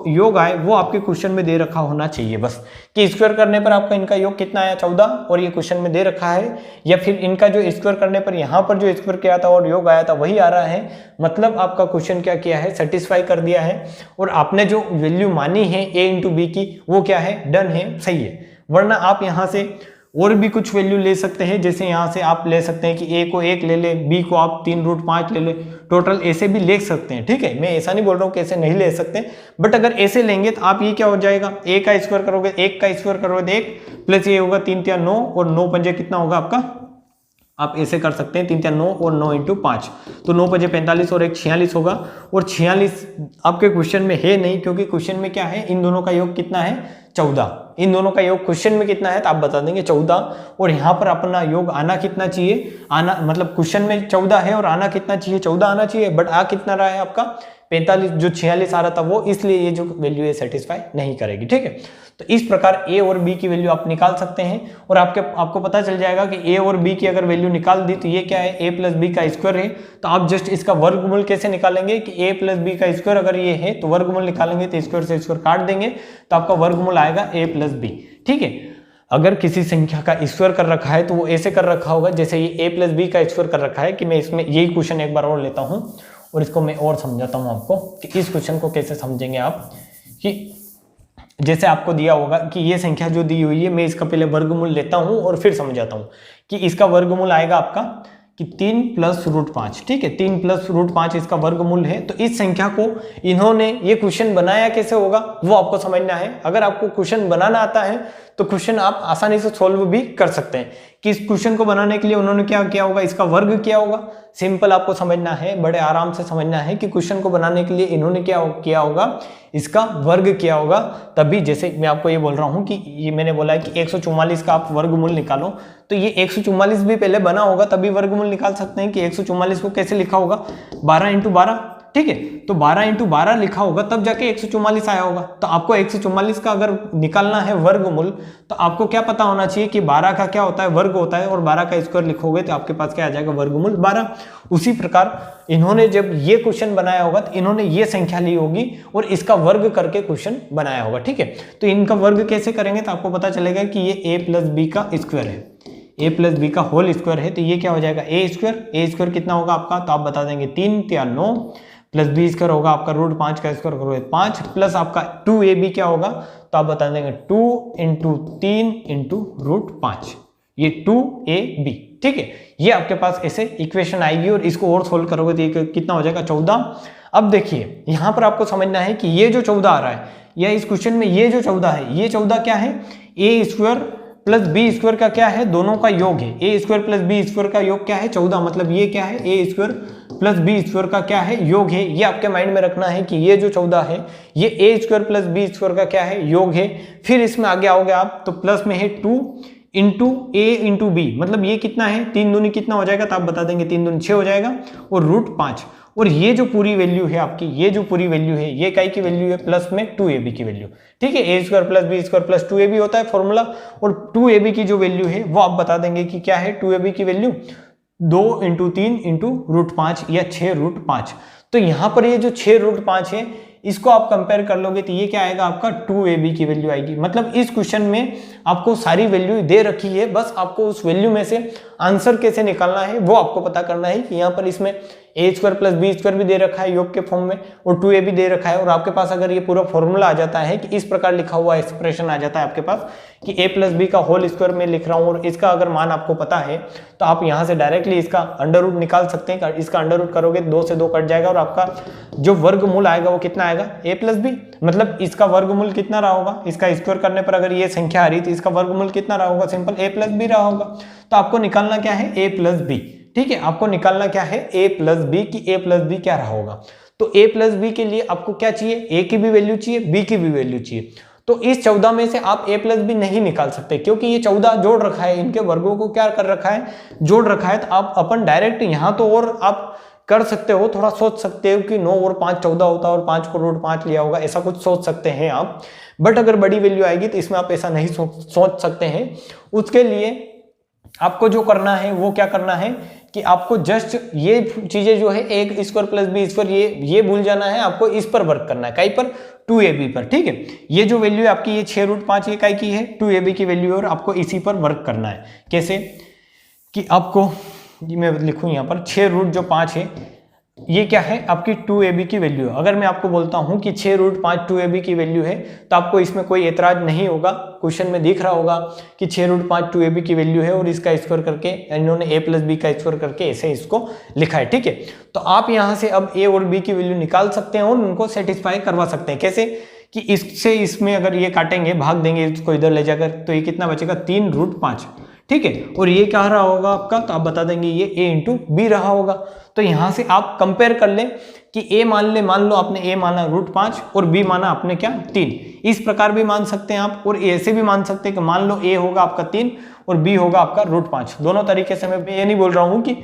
योग आए वो आपके क्वेश्चन में दे रखा होना चाहिए बस, कि स्क्वायर करने पर आपका इनका योग कितना आया 14, और ये क्वेश्चन में दे रखा है। या फिर इनका जो स्क्वायर करने पर यहाँ पर जो स्क्वायर किया था और योग आया था वही आ रहा है। मतलब आपका क्वेश्चन क्या किया है, सेटिस्फाई कर दिया है, और आपने जो वैल्यू मानी है a × b की वो क्या है, डन है, सही है। वरना आप यहाँ से और भी कुछ वैल्यू ले सकते हैं, जैसे यहाँ से आप ले सकते हैं कि a को 1 ले ले, b को आप 3√5 ले ले, टोटल ऐसे भी ले सकते हैं, ठीक है। मैं ऐसा नहीं बोल रहा हूँ कि ऐसे नहीं ले सकते, बट अगर ऐसे लेंगे तो आप ये क्या हो जाएगा, a का स्क्वायर करोगे, 1 का स्क्वायर करोगे 1, प्लस ये होगा 3 × 9, और 9 × 5 कितना होगा आपका आप ऐसे कर सकते हैं, 3 3 9 और 9 इंटू 5, तो 9 5 45 और एक 46 होगा। और 46 आपके क्वेश्चन में है नहीं, क्योंकि क्वेश्चन में क्या है, इन दोनों का योग कितना है 14, इन दोनों का योग क्वेश्चन में कितना है तो आप बता देंगे 14। और यहाँ पर अपना योग आना कितना चाहिए, आना मतलब क्वेश्चन में 14 है और आना कितना चाहिए, 14 आना चाहिए, बट आ कितना रहा है आपका 45, जो 46 आ रहा था वो, इसलिए ये जो वैल्यू है सेटिस्फाई नहीं करेगी। ठीक है, तो इस प्रकार ए और बी की वैल्यू आप निकाल सकते हैं और आपको पता चल जाएगा कि ए और बी की अगर वैल्यू निकाल दी तो ये क्या है, ए प्लस बी का स्क्वायर है। तो आप जस्ट इसका वर्गमूल कैसे निकालेंगे कि ए प्लस बी का स्क्वायर अगर ये है तो वर्गमूल निकालेंगे तो स्क्वायर से स्क्वायर काट देंगे तो आपका वर्गमूल आएगा ए प्लस बी। ठीक है, अगर किसी संख्या का स्क्वायर कर रखा है तो वो ऐसे कर रखा होगा, जैसे ये ए प्लस बी का स्क्वायर कर रखा है, कि मैं इसमें यही क्वेश्चन एक बार और लेता हूं और इसको मैं और समझाता हूं आपको कि इस क्वेश्चन को कैसे समझेंगे आप। कि जैसे आपको दिया होगा कि ये संख्या जो दी हुई है, मैं इसका पहले वर्गमूल लेता हूं और फिर समझाता हूं कि इसका वर्गमूल आएगा आपका कि 3 प्लस रूट 5। ठीक है, 3 प्लस रूट 5 इसका वर्गमूल है। तो इस संख्या को इन्होंने ये क्वेश्चन बनाया कैसे होगा वो आपको समझना है। अगर आपको क्वेश्चन बनाना आता है तो क्वेश्चन आप आसानी से सोल्व भी कर सकते हैं। कि इस क्वेश्चन को बनाने के लिए उन्होंने क्या किया होगा, इसका वर्ग किया होगा। सिंपल आपको समझना है, बड़े आराम से समझना है कि क्वेश्चन को बनाने के लिए इन्होंने क्या किया होगा, इसका वर्ग किया होगा। तभी जैसे मैं आपको ये बोल रहा हूं कि ये मैंने बोला है कि 144 का आप वर्गमूल निकालो, तो ये 144 भी पहले बना होगा तभी वर्गमूल निकाल सकते हैं। कि 144 को कैसे लिखा होगा, 12 इंटू 12। ठीक है, तो 12 इंटू 12 लिखा होगा तब जाके 144 आया होगा। तो आपको 144 का अगर निकालना है वर्गमूल तो आपको क्या पता होना चाहिए कि 12 का क्या होता है, वर्ग होता है, और 12 का स्क्वायर लिखोगे तो आपके पास क्या आ जाएगा, वर्गमूल 12। उसी प्रकार इन्होंने जब ये क्वेश्चन बनाया होगा तो इन्होंने ये संख्या ली होगी और इसका वर्ग करके क्वेश्चन बनाया होगा। ठीक है, तो इनका वर्ग कैसे करेंगे तो आपको पता चलेगा कि ये ए प्लस बी का स्क्वायर है, ए प्लस बी का होल स्क्वायर है। तो ये क्या हो जाएगा, ए स्क्वायर कितना होगा आपका, तो आप बता देंगे 3 3 9 प्लस बी स्क्वायर होगा आपका रूट 5 का स्क्वायर करोगे 5, प्लस आपका 2ab क्या होगा, तो आप बता देंगे 2 इंटू 3 इंटू रूट 5, ये 2ab। ठीक है, ये आपके पास ऐसे इक्वेशन आएगी और इसको और सोल्व करोगे तो ये कितना हो जाएगा 14। अब देखिए यहां पर आपको समझना है कि ये जो 14 आ रहा है, या इस क्वेश्चन में ये जो 14 है, ये 14 क्या है, A square plus B square का क्या है, दोनों का योग है। A square plus B square का योग क्या है 14, मतलब ये क्या है, A square plus B square का क्या है, योग है। ये आपके माइंड में रखना है कि ये जो 14 है ये ए स्क्वायर प्लस बी स्क्वायर का क्या है, योग है। फिर इसमें आगे आओगे आप तो प्लस में है 2 इंटू ए इंटू बी, मतलब ये कितना है, 3 दूनी कितना हो जाएगा, तो आप बता देंगे 3 दूनी 6 हो जाएगा, और रूट 5। और ये जो पूरी वैल्यू है आपकी, ये जो पूरी वैल्यू है ये काय की वैल्यू है, प्लस में 2ab की वैल्यू। ठीक है, A square plus B square plus 2ab होता है फॉर्मूला, और 2ab की जो वैल्यू है वो आप बता देंगे कि क्या है, 2ab की वैल्यू 2 इंटू 3 इंटू रूट 5 या 6 रूट 5। तो यहां पर ये जो 6 रूट 5 है इसको आप कंपेयर कर लोगे तो ये क्या आएगा आपका 2ab की वैल्यू आएगी। मतलब इस क्वेश्चन में आपको सारी वैल्यू दे रखी है, बस आपको उस वैल्यू में से आंसर कैसे निकालना है वो आपको पता करना है। कि यहाँ पर इसमें ए स्क्वायर प्लस बी स्क्वायर भी दे रखा है योग के फॉर्म में, और 2ab दे रखा है, और आपके पास अगर ये पूरा फॉर्मूला आ जाता है कि इस प्रकार लिखा हुआ एक्सप्रेशन आ जाता है आपके पास कि a प्लस बी का होल स्क्वायर में लिख रहा हूँ और इसका अगर मान आपको पता है तो आप यहाँ से डायरेक्टली इसका अंडर रूट निकाल सकते हैं। इसका अंडर रूट करोगे 2 से 2 कट जाएगा और आपका जो वर्गमूल आएगा वो कितना आएगा, a प्लस बी। मतलब इसका वर्गमूल कितना रहा होगा, इसका स्क्वायर करने पर अगर ये संख्या आ रही तो इसका वर्गमूल कितना रहा होगा, सिंपल a प्लस बी रहा होगा। तो आपको निकालना क्या है, a प्लस बी। ठीक है, आपको निकालना क्या है, a प्लस बी की a प्लस बी क्या रहा होगा। तो a प्लस बी के लिए आपको क्या चाहिए, a की भी वैल्यू चाहिए, b की भी वैल्यू चाहिए। तो इस 14 में से आप a प्लस बी नहीं निकाल सकते क्योंकि ये 14 जोड़ रखा है, इनके वर्गों को क्या कर रखा है, जोड़ रखा है। तो आप अपन डायरेक्ट यहाँ तो और आप कर सकते हो, थोड़ा सोच सकते हो कि 9 और 5 14 होता और 5 को रूट 5 लिया होगा, ऐसा कुछ सोच सकते हैं आप। बट अगर बड़ी वैल्यू आएगी तो इसमें आप ऐसा नहीं सोच सकते हैं। उसके लिए आपको जो करना है वो क्या करना है कि आपको जस्ट ये चीजें जो है एक स्क्वायर प्लस बी स्क्वायर ये भूल जाना है, आपको इस पर वर्क करना है, कहीं पर 2ab पर। ठीक है, ये जो वैल्यू है आपकी ये 6 रूट 5 ये काय की है, 2ab की वैल्यू है, और आपको इसी पर वर्क करना है। कैसे कि आपको मैं लिखूं यहाँ पर 6 रूट जो 5 है ये क्या है आपकी 2ab की वैल्यू है। अगर मैं आपको बोलता हूं कि 6 रूट 5 2ab की वैल्यू है तो आपको इसमें कोई एतराज नहीं होगा। क्वेश्चन में दिख रहा होगा कि 6 रूट 5 2ab की वैल्यू है और इसका स्क्वायर करके इन्होंने a प्लस बी का स्क्वायर करके ऐसे इसको लिखा है। ठीक है, तो आप यहां से अब a और b की वैल्यू निकाल सकते हैं और उनको सेटिस्फाई करवा सकते हैं। कैसे कि इससे इसमें अगर ये काटेंगे, भाग देंगे इसको इधर ले जाकर, तो ये कितना बचेगा 3 रूट 5। ठीक है। और ये क्या रहा होगा आपका, तो आप बता देंगे ये a इंटू बी रहा होगा। तो यहां से आप कंपेयर कर लें कि a मान लो आपने a माना √5 और b माना आपने क्या 3। इस प्रकार भी मान सकते हैं आप, और ऐसे भी मान सकते हैं कि मान लो a होगा आपका 3 और b होगा आपका √5। दोनों तरीके से, मैं ये नहीं बोल रहा हूं कि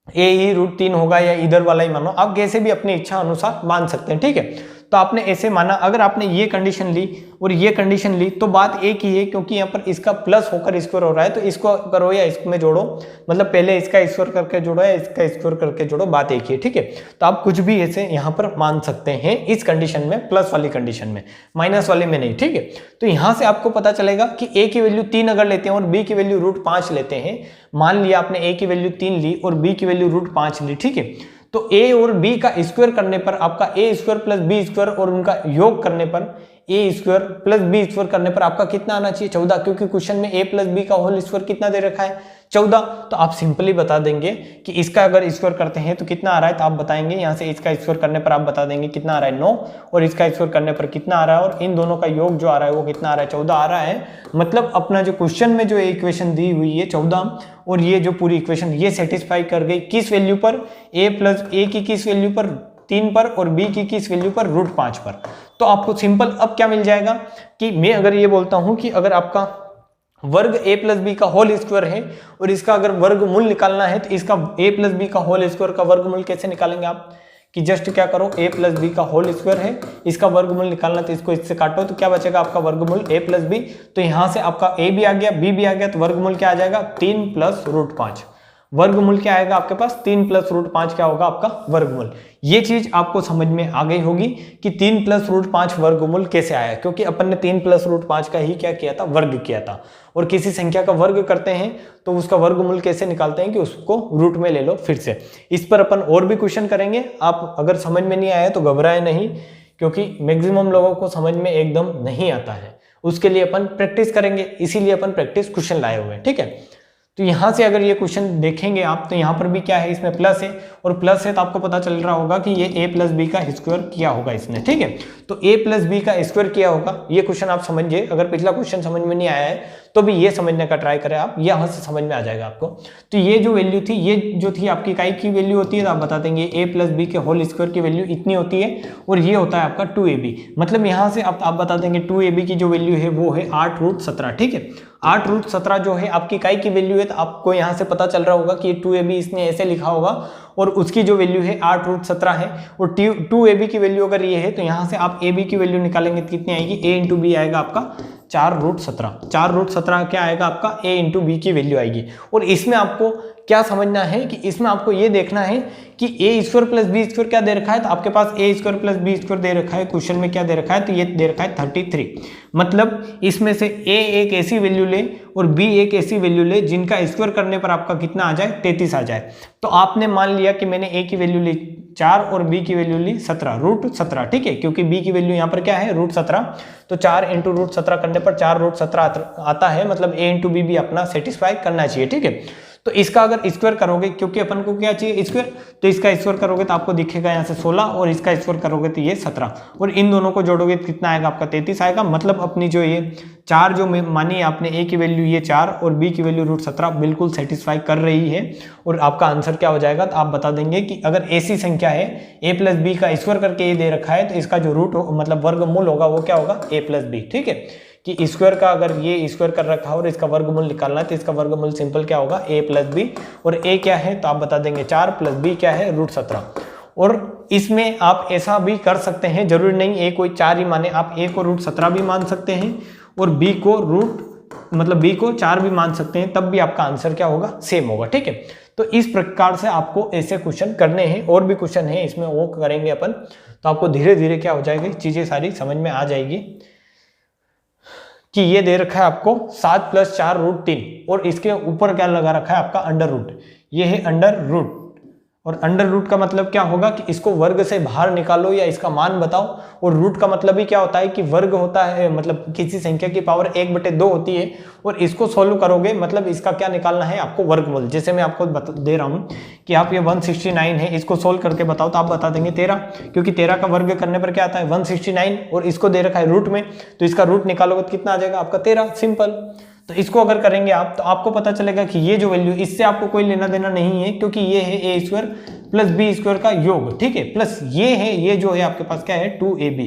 a ही √3 होगा या इधर वाला ही मानो, आप कैसे भी अपनी इच्छा अनुसार मान सकते हैं, ठीक है। तो आपने ऐसे माना, अगर आपने ये कंडीशन ली और ये कंडीशन ली तो बात एक ही है, क्योंकि यहाँ पर इसका प्लस होकर स्क्वायर हो रहा है, तो इसको करो या इसमें जोड़ो, मतलब पहले इसका स्क्वायर करके जोड़ो या इसका स्क्वायर करके जोड़ो, बात एक ही है, ठीक है। तो आप कुछ भी ऐसे यहाँ पर मान सकते हैं इस कंडीशन में, प्लस वाली कंडीशन में, माइनस वाली में नहीं, ठीक है। तो यहाँ से आपको पता चलेगा कि a की वैल्यू 3 अगर लेते हैं और b की वैल्यू √5 लेते हैं, मान लिया आपने a की वैल्यू 3 ली और b की वैल्यू √5 ली, ठीक है। तो a और b का स्क्वायर करने पर आपका a square plus b square और उनका योग करने पर a square plus b square करने पर आपका कितना आना चाहिए 14, क्योंकि क्वेश्चन में a प्लस b का होल स्क्वायर कितना दे रखा है 14। तो आप सिंपली बता देंगे कि इसका अगर स्क्वायर करते हैं तो कितना आ रहा है, तो आप बताएंगे यहाँ से इसका स्क्वायर करने पर आप बता देंगे कितना आ रहा है 9, और इसका स्क्वायर करने पर कितना आ रहा है, और इन दोनों का योग जो आ रहा है वो कितना आ रहा है 14 आ रहा है। मतलब अपना जो क्वेश्चन में जो इक्वेशन दी हुई है 14, और ये जो पूरी इक्वेशन ये सेटिस्फाई कर गई किस वैल्यू पर, a की किस वैल्यू पर 3 पर और b की किस वैल्यू पर √5 पर। तो आपको सिंपल अब क्या मिल जाएगा कि मैं अगर ये बोलता हूं कि अगर आपका वर्ग a प्लस बी का होल स्क्वायर है और इसका अगर वर्गमूल निकालना है, तो इसका a प्लस बी का होल स्क्वायर का वर्गमूल कैसे निकालेंगे आप, कि जस्ट क्या करो, a प्लस बी का होल स्क्वायर है, इसका वर्गमूल निकालना, तो इसको इससे काटो तो क्या बचेगा आपका वर्गमूल a प्लस बी। तो यहां से आपका a भी आ गया, b भी आ गया, तो वर्गमूल क्या आ जाएगा 3 प्लस √5। वर्गमूल क्या आएगा आपके पास 3 प्लस √5 क्या होगा आपका वर्गमूल। ये चीज आपको समझ में आ गई होगी कि 3 प्लस √5 वर्गमूल कैसे आया, क्योंकि अपन ने 3 प्लस √5 का ही क्या किया था, वर्ग किया था। और किसी संख्या का वर्ग करते हैं तो उसका वर्गमूल कैसे निकालते हैं कि उसको रूट में ले लो फिर से। इस पर अपन और भी क्वेश्चन करेंगे, आप अगर समझ में नहीं आया तो घबराए नहीं, क्योंकि मैक्सिमम लोगों को समझ में एकदम नहीं आता है, उसके लिए अपन प्रैक्टिस करेंगे, इसीलिए अपन प्रैक्टिस क्वेश्चन लाए हुए हैं, ठीक है। तो यहां से अगर ये क्वेश्चन देखेंगे आप, तो यहां पर भी क्या है, इसमें प्लस है, और प्लस है तो आपको पता चल रहा होगा कि ये a प्लस बी का स्क्वायर किया होगा इसने, ठीक है। तो a प्लस बी का स्क्वायर किया होगा, ये क्वेश्चन आप समझिए। अगर पिछला क्वेश्चन समझ में नहीं आया है तो भी ये समझने का ट्राई करें आप, यहां से समझ में आ जाएगा आपको। तो ये जो वैल्यू थी, ये जो थी आपकी इकाई की वैल्यू होती है, तो आप बता देंगे a प्लस बी के होल स्क्वायर की वैल्यू इतनी होती है, और ये होता है आपका 2ab। मतलब यहां से आप बता देंगे 2ab की जो वैल्यू है वो है 8√17, ठीक है। 8√17 जो है आपकी इकाई की वैल्यू है, तो आपको यहाँ से पता चल रहा होगा कि 2ab इसने ऐसे लिखा होगा, और उसकी जो वैल्यू है 8√17 है, और 2ab की वैल्यू अगर ये है तो यहाँ से आप ab की वैल्यू निकालेंगे तो कितनी आएगी, a इंटू बी आएगा आपका 4√17। 4√17 क्या आएगा आपका, a इंटू बी की वैल्यू आएगी। और इसमें आपको क्या समझना है कि इसमें आपको ये देखना है कि a square plus B square क्या दे रखा है, तो आपके पास a square plus B square दे रखा है, क्वेश्चन में क्या दे रखा है, तो ये दे रखा है 33। मतलब इसमें से a एक ऐसी वैल्यू ले और b एक ऐसी वैल्यू ले जिनका स्क्वायर करने पर आपका कितना आ जाए, 33 आ जाए। तो आपने मान लिया कि मैंने a की वैल्यू ली 4 और b की वैल्यू ली 17, √17, ठीक है, क्योंकि b की वैल्यू यहाँ पर क्या है √17। तो 4 इंटू √17 करने पर 4√17 आता है, मतलब a इंटू बी भी अपना सेटिस्फाई करना चाहिए, ठीक है। तो इसका अगर स्क्वायर करोगे, क्योंकि अपन को क्या चाहिए स्क्वायर, तो इसका स्क्वायर करोगे तो आपको दिखेगा यहाँ से 16, और इसका स्क्वायर करोगे तो ये 17, और इन दोनों को जोड़ोगे तो कितना आएगा आपका 33 आएगा। मतलब अपनी जो ये 4 जो मानी आपने, a की वैल्यू ये 4 और b की वैल्यू √17 बिल्कुल सेटिस्फाई कर रही है, और आपका आंसर क्या हो जाएगा, तो आप बता देंगे कि अगर ऐसी संख्या है a प्लस बी का स्क्वायर करके ये दे रखा है, तो इसका जो रूट मतलब वर्गमूल होगा वो क्या होगा, a प्लस बी, ठीक है। कि स्क्वायर का अगर ये स्क्वायर कर रखा है और इसका वर्गमूल निकालना है, तो इसका वर्गमूल सिंपल क्या होगा, a प्लस बी, और a क्या है तो आप बता देंगे 4 प्लस b क्या है √17। और इसमें आप ऐसा भी कर सकते हैं, जरूरी नहीं a कोई 4 ही माने, आप a को √17 भी मान सकते हैं और b को b को 4 भी मान सकते हैं, तब भी आपका आंसर क्या होगा, सेम होगा, ठीक है। तो इस प्रकार से आपको ऐसे क्वेश्चन करने हैं, और भी क्वेश्चन है इसमें वो करेंगे अपन, तो आपको धीरे धीरे क्या हो जाएगी, चीजें सारी समझ में आ जाएगी। कि ये दे रखा है आपको 7 + 4√3, और इसके ऊपर क्या लगा रखा है आपका अंडर रूट, ये है अंडर रूट। और अंडर रूट का मतलब क्या होगा कि इसको वर्ग से बाहर निकालो या इसका मान बताओ, और रूट का मतलब ही क्या होता है कि वर्ग होता है, मतलब किसी संख्या की पावर 1/2 होती है, और इसको सोल्व करोगे मतलब इसका क्या निकालना है आपको, वर्गमूल। जैसे मैं आपको दे रहा हूँ कि आप ये 169 है, इसको सोल्व करके बताओ, तो आप बता देंगे 13, क्योंकि 13 का वर्ग करने पर क्या आता है 169, और इसको दे रखा है रूट में, तो इसका रूट निकालोगे तो कितना आ जाएगा आपका 13, सिंपल। तो इसको अगर करेंगे आप तो आपको पता चलेगा कि ये जो वैल्यू, इससे आपको कोई लेना देना नहीं है क्योंकि ये है A square plus B square का योग, ठीक है। प्लस ये है, ये जो है आपके पास क्या है 2ab,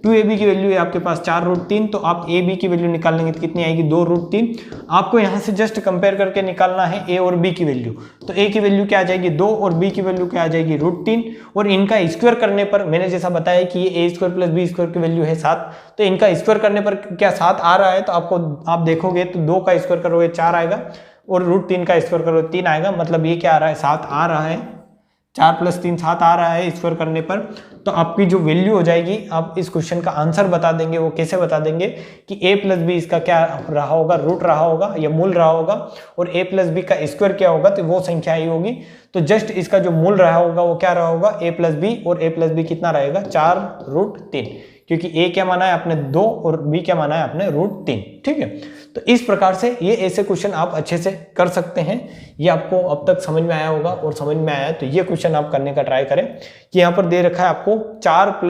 2ab की वैल्यू है आपके पास 4√3, तो आप ab की वैल्यू निकाल लेंगे तो कितनी आएगी 2√3। आपको यहाँ से जस्ट कंपेयर करके निकालना है a और b की वैल्यू, तो a की वैल्यू क्या आ जाएगी 2 और b की वैल्यू क्या आ जाएगी √3, और इनका स्क्वायर करने पर मैंने जैसा बताया कि ये a square plus B square की वैल्यू है 7, तो इनका स्क्वायर करने पर क्या 7 आ रहा है, तो आपको आप देखोगे तो 2 का स्क्वायर करोगे 4 आएगा और √3 का स्क्वायर करोगे 3 आएगा, मतलब ये क्या आ रहा है 7 आ रहा है, 4 + 3 7 आ रहा है स्क्वायर करने पर। तो आपकी जो वैल्यू हो जाएगी, आप इस क्वेश्चन का आंसर बता देंगे। वो कैसे बता देंगे कि a + b इसका क्या रहा होगा, रूट रहा होगा या मूल रहा होगा, और a + b का स्क्वायर क्या होगा, तो वो संख्या ही होगी। तो जस्ट इसका जो मूल रहा होगा वो क्या रहा होगा a + b, और a + b कितना रहेगा 4√3, क्योंकि a क्या माना है आपने 2 और b क्या माना है आपने √3, ठीक है। तो इस प्रकार से ये ऐसे क्वेश्चन आप अच्छे से कर सकते हैं। ये आपको अब तक समझ में आया होगा, और समझ में आया है तो ये क्वेश्चन आप करने का ट्राई करें कि यहाँ पर दे रखा है आपको 4 +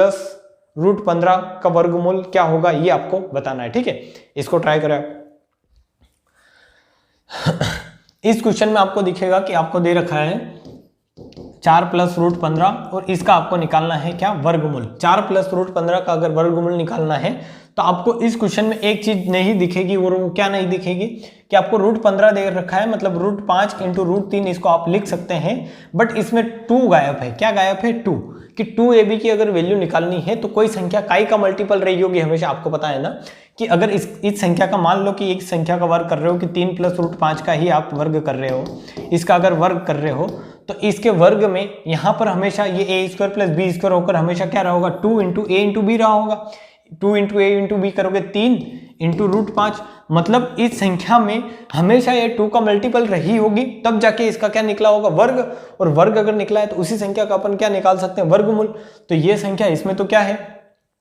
√15 का वर्गमूल क्या होगा, ये आपको बताना है, ठीक है। इसको ट्राई करें। इस क्वेश्चन में आपको दिखेगा कि आपको दे रखा है 4 + √15 और इसका आपको निकालना है क्या वर्गमूल। 4 + √15 का अगर वर्गमूल निकालना है तो आपको इस क्वेश्चन में एक चीज नहीं दिखेगी, और वो क्या नहीं दिखेगी कि आपको √15 दे रखा है, मतलब √5 × √3 इसको आप लिख सकते हैं, बट इसमें 2 गायब है। क्या गायब है 2, कि 2ab की अगर वैल्यू निकालनी है तो कोई संख्या काई का मल्टीपल रही होगी, हमेशा आपको पता है ना कि अगर इस संख्या का मान लो कि एक संख्या का वर्ग कर रहे हो कि 3 + √5 का ही आप वर्ग कर रहे हो, इसका अगर वर्ग कर रहे हो तो इसके वर्ग में यहाँ पर हमेशा ये a square plus B square होकर हमेशा क्या रहा होगा 2 × a × b रहा होगा। 2 × a × b करोगे 3 × √5, मतलब इस संख्या में हमेशा ये 2 का मल्टीपल रही होगी, तब जाके इसका क्या निकला होगा वर्ग, और वर्ग अगर निकला है तो उसी संख्या का अपन क्या निकाल सकते हैं वर्गमूल। तो ये संख्या इसमें तो क्या है,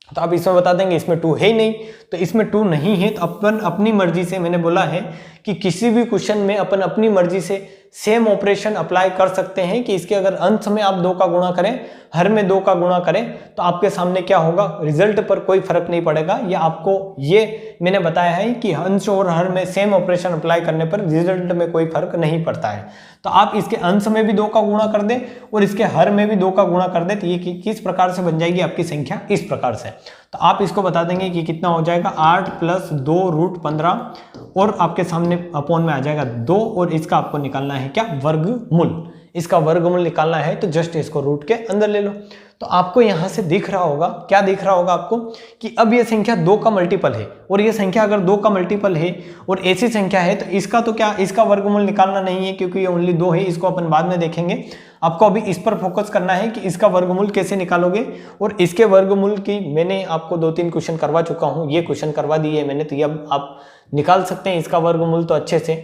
तो आप इसमें बता देंगे इसमें 2 है ही नहीं, तो इसमें 2 नहीं है तो अपन अपनी मर्जी से, मैंने बोला है कि किसी भी क्वेश्चन में अपन अपनी मर्जी से सेम ऑपरेशन अप्लाई कर सकते हैं कि इसके अगर अंश में आप 2 का गुणा करें, हर में 2 का गुणा करें, तो आपके सामने क्या होगा, रिजल्ट पर कोई फर्क नहीं पड़ेगा। या आपको ये मैंने बताया है कि अंश और हर में सेम ऑपरेशन अप्लाई करने पर रिजल्ट में कोई फर्क नहीं पड़ता है। तो आप इसके अंश में भी 2 का गुणा कर दें और इसके हर में भी 2 का गुणा कर दें, तो ये किस प्रकार से बन जाएगी आपकी संख्या, इस प्रकार से। तो आप इसको बता देंगे कि कितना हो जाएगा 8 + 2√15, और आपके सामने अपॉन में आ जाएगा 2, और इसका आपको निकालना है क्या वर्गमूल। इसका वर्गमूल निकालना है तो जस्ट इसको रूट के अंदर ले लो। तो आपको यहां से दिख रहा होगा, क्या दिख रहा होगा आपको कि अब ये संख्या 2 का मल्टीपल है, और ये संख्या अगर 2 का मल्टीपल है और ऐसी संख्या है तो इसका तो क्या, इसका वर्गमूल निकालना नहीं है क्योंकि ये ओनली 2 है, इसको अपन बाद में देखेंगे। आपको अभी इस पर फोकस करना है कि इसका वर्गमूल कैसे निकालोगे, और इसके वर्गमूल की मैंने आपको 2-3 क्वेश्चन करवा चुका हूँ, ये क्वेश्चन करवा दिए मैंने, तो ये अब आप निकाल सकते हैं इसका वर्गमूल तो अच्छे से।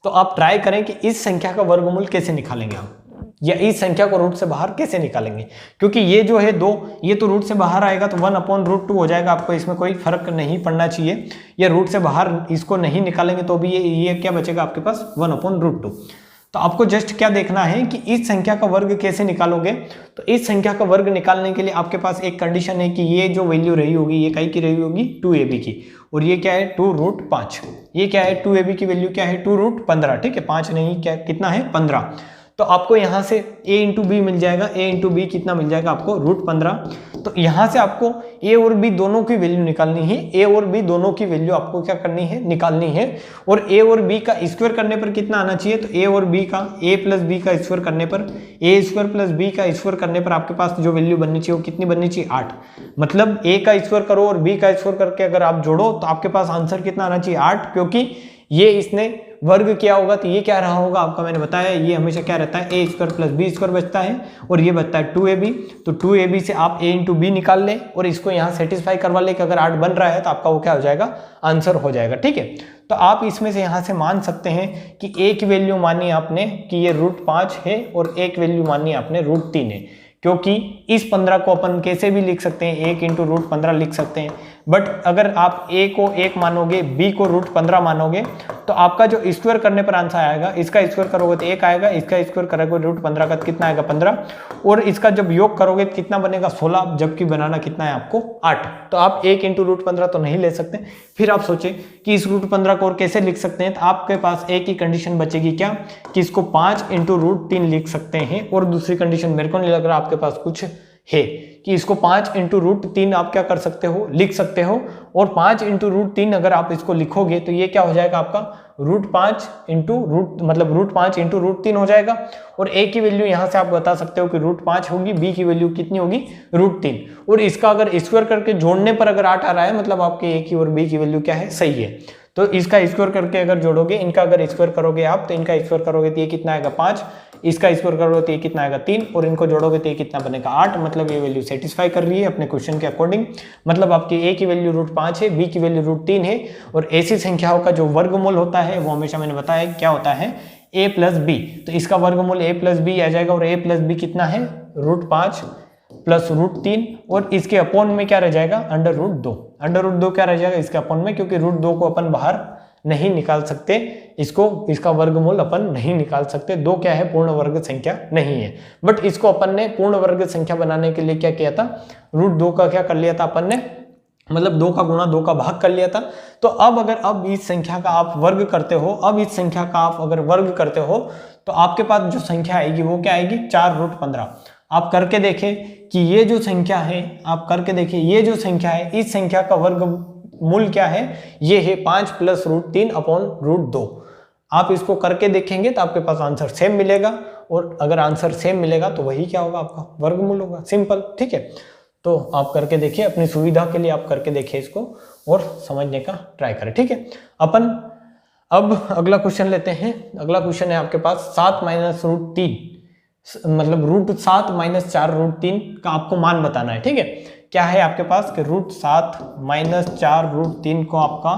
तो आप ट्राई करें कि इस संख्या का वर्गमूल कैसे निकालेंगे आप, या इस संख्या को रूट से बाहर कैसे निकालेंगे, क्योंकि ये जो है 2, ये तो रूट से बाहर आएगा तो 1/√2 हो जाएगा, आपको इसमें कोई फर्क नहीं पड़ना चाहिए। या रूट से बाहर इसको नहीं निकालेंगे तो भी ये क्या बचेगा आपके पास 1/√2। तो आपको जस्ट क्या देखना है कि इस संख्या का वर्ग कैसे निकालोगे। तो इस संख्या का वर्ग निकालने के लिए आपके पास एक कंडीशन है कि ये जो वैल्यू रही होगी ये काई की रही होगी 2ab की, और ये क्या है 2√5, ये क्या है 2ab की वैल्यू क्या है 2√15, ठीक है 5 नहीं, क्या कितना है 15। तो आपको यहाँ से a × b मिल जाएगा, a × b कितना मिल जाएगा आपको √15। तो यहाँ से आपको a और b दोनों की वैल्यू निकालनी है, a और b दोनों की वैल्यू आपको क्या करनी है, निकालनी है। और a और b का स्क्वायर करने पर कितना आना चाहिए, तो a और b का a + b का स्क्वायर करने पर, a² + b का स्क्वायर करने पर आपके पास जो वैल्यू बननी चाहिए वो कितनी बननी चाहिए 8। मतलब a का स्क्वायर करो और b का स्क्वायर करके अगर आप जोड़ो तो आपके पास आंसर कितना आना चाहिए 8, क्योंकि ये इसने वर्ग किया होगा तो ये क्या रहा होगा आपका, मैंने बताया ये हमेशा क्या रहता है a² + b² बचता है, और ये बचता है 2ab। तो 2ab से आप a × b निकाल लें और इसको यहाँ सेटिस्फाई करवा लें कि अगर 8 बन रहा है तो आपका वो क्या हो जाएगा, आंसर हो जाएगा, ठीक है। तो आप इसमें से यहाँ से मान सकते हैं कि एक वैल्यू मानी आपने कि ये √5 है और एक वैल्यू मानी आपने √3 है, क्योंकि इस 15 को अपन कैसे भी लिख सकते हैं, 1 × √15 लिख सकते हैं। बट अगर आप a को 1 मानोगे, b को √15 मानोगे, तो आपका जो स्क्वायर करने पर आंसर आएगा, इसका स्क्वायर करोगे तो 1 आएगा, इसका स्क्वायर करोगे √15 का कितना आएगा 15, और इसका जब योग करोगे तो कितना बनेगा 16, जबकि बनाना कितना है आपको 8। तो आप 1 × √15 तो नहीं ले सकते। फिर आप सोचे कि इस √15 को और कैसे लिख सकते हैं, तो आपके पास एक ही कंडीशन बचेगी क्या, कि इसको 5 × √3 लिख सकते हैं। और दूसरी कंडीशन मेरे को नहीं लग रहा आपके पास कुछ है कि इसको 5 × √3 आप क्या कर सकते हो, लिख सकते हो। और 5 × √3 अगर आप इसको लिखोगे तो ये क्या हो जाएगा आपका √5 × √3 हो जाएगा। और a की वैल्यू यहाँ से आप बता सकते हो कि √5 होगी, b की वैल्यू कितनी होगी √3। और इसका अगर स्क्वायर करके जोड़ने पर अगर 8 आ रहा है, मतलब आपके a की और b की वैल्यू क्या है, सही है। तो इसका स्क्वायर करके अगर जोड़ोगे, इनका अगर स्क्वायर करोगे आप, तो इनका स्क्वायर करोगे तो ये कितना आएगा 5, इसका स्क्वायर करोगे तो ये कितना आएगा 3, और इनको जोड़ोगे तो ये कितना बनेगा 8। मतलब ये वैल्यू सेटिस्फाई कर रही है अपने क्वेश्चन के अकॉर्डिंग। मतलब आपकी a की वैल्यू √5 है, b की वैल्यू √3 है, और ऐसी संख्याओं का जो वर्गमूल होता है वो हमेशा मैंने बताया क्या होता है, a + b। तो इसका वर्गमूल a + b आ जाएगा, और a + b कितना है √5 + √3, और इसके अपॉन में क्या रह जाएगा √2। √2 क्या रह जाएगा इसके अपॉन में, क्योंकि √2 को अपन बाहर नहीं निकाल सकते, इसका वर्गमूल अपन नहीं निकाल सकते। 2 क्या है, पूर्ण वर्ग संख्या नहीं है। बट इसको अपन ने पूर्ण वर्ग संख्या बनाने के लिए क्या किया था, √2 का क्या कर लिया था अपन ने, मतलब 2 का गुणा 2 का भाग कर लिया था। तो अब इस संख्या का आप वर्ग करते हो, अब इस संख्या का आप अगर वर्ग करते हो तो आपके पास जो संख्या आएगी वो क्या आएगी 4√15। आप करके देखें कि ये जो संख्या है, आप करके देखिए ये जो संख्या है, इस संख्या का वर्गमूल क्या है, ये है 5 + √3/√2। आप इसको करके देखेंगे तो आपके पास आंसर सेम मिलेगा, और अगर आंसर सेम मिलेगा तो वही क्या होगा, आपका वर्गमूल होगा। सिंपल, ठीक है। तो आप करके देखिए, अपनी सुविधा के लिए आप करके देखिए इसको और समझने का ट्राई करें, ठीक है। अपन अब अगला क्वेश्चन लेते हैं। अगला क्वेश्चन है आपके पास 7 - √3, मतलब √7 - 4√3 का आपको मान बताना है, ठीक है। क्या है आपके पास कि √7 - 4√3 को आपका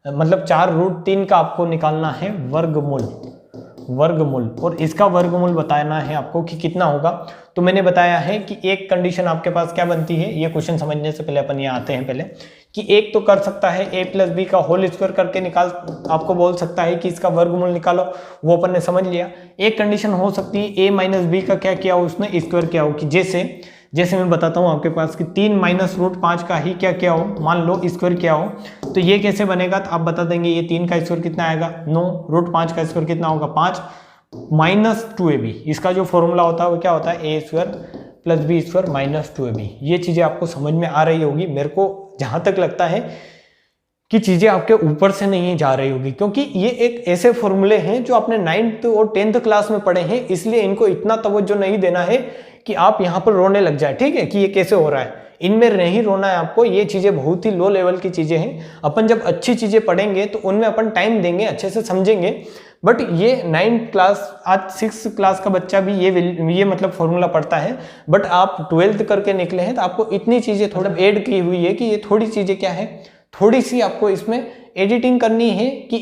मतलब 4√3 का आपको निकालना है वर्गमूल, और इसका वर्गमूल बताना है आपको कि कितना होगा। तो मैंने बताया है कि एक कंडीशन आपके पास क्या बनती है, ये क्वेश्चन समझने से पहले अपन यहाँ आते हैं पहले, कि एक तो कर सकता है a + b का होल स्क्वायर करके निकाल, आपको बोल सकता है कि इसका वर्गमूल निकालो, वो अपन ने समझ लिया। एक कंडीशन हो सकती है a - b का क्या किया हो, उसने स्क्वायर किया हो, कि जैसे मैं बताता हूँ आपके पास कि 3 - √5 का ही क्या किया हो, मान लो स्क्वायर किया हो। तो ये कैसे बनेगा, तो आप बता देंगे ये 3 का स्क्वायर कितना आएगा 9, √5 का स्क्वायर कितना होगा 5, -2ab। इसका जो फॉर्मूला होता है वो क्या होता है, a² + b² -2ab। ये चीजें आपको समझ में आ रही होगी। मेरे को जहां तक लगता है कि चीजें आपके ऊपर से नहीं जा रही होगी, क्योंकि ये एक ऐसे फॉर्मूले हैं जो आपने 9th और 10th क्लास में पढ़े हैं, इसलिए इनको इतना तवज्जो नहीं देना है कि आप यहाँ पर रोने लग जाए, ठीक है, कि ये कैसे हो रहा है। इनमें नहीं रोना है आपको, ये चीजें बहुत ही लो लेवल की चीजें हैं। अपन जब अच्छी चीजें पढ़ेंगे तो उनमें अपन टाइम देंगे, अच्छे से समझेंगे। बट ये 9th क्लास, आज 6th क्लास का बच्चा भी ये मतलब फॉर्मूला पढ़ता है, बट आप 12th करके निकले हैं तो आपको इतनी चीजें थोड़ा ऐड की हुई है कि ये थोड़ी चीजें क्या है, थोड़ी सी आपको इसमें एडिटिंग करनी है कि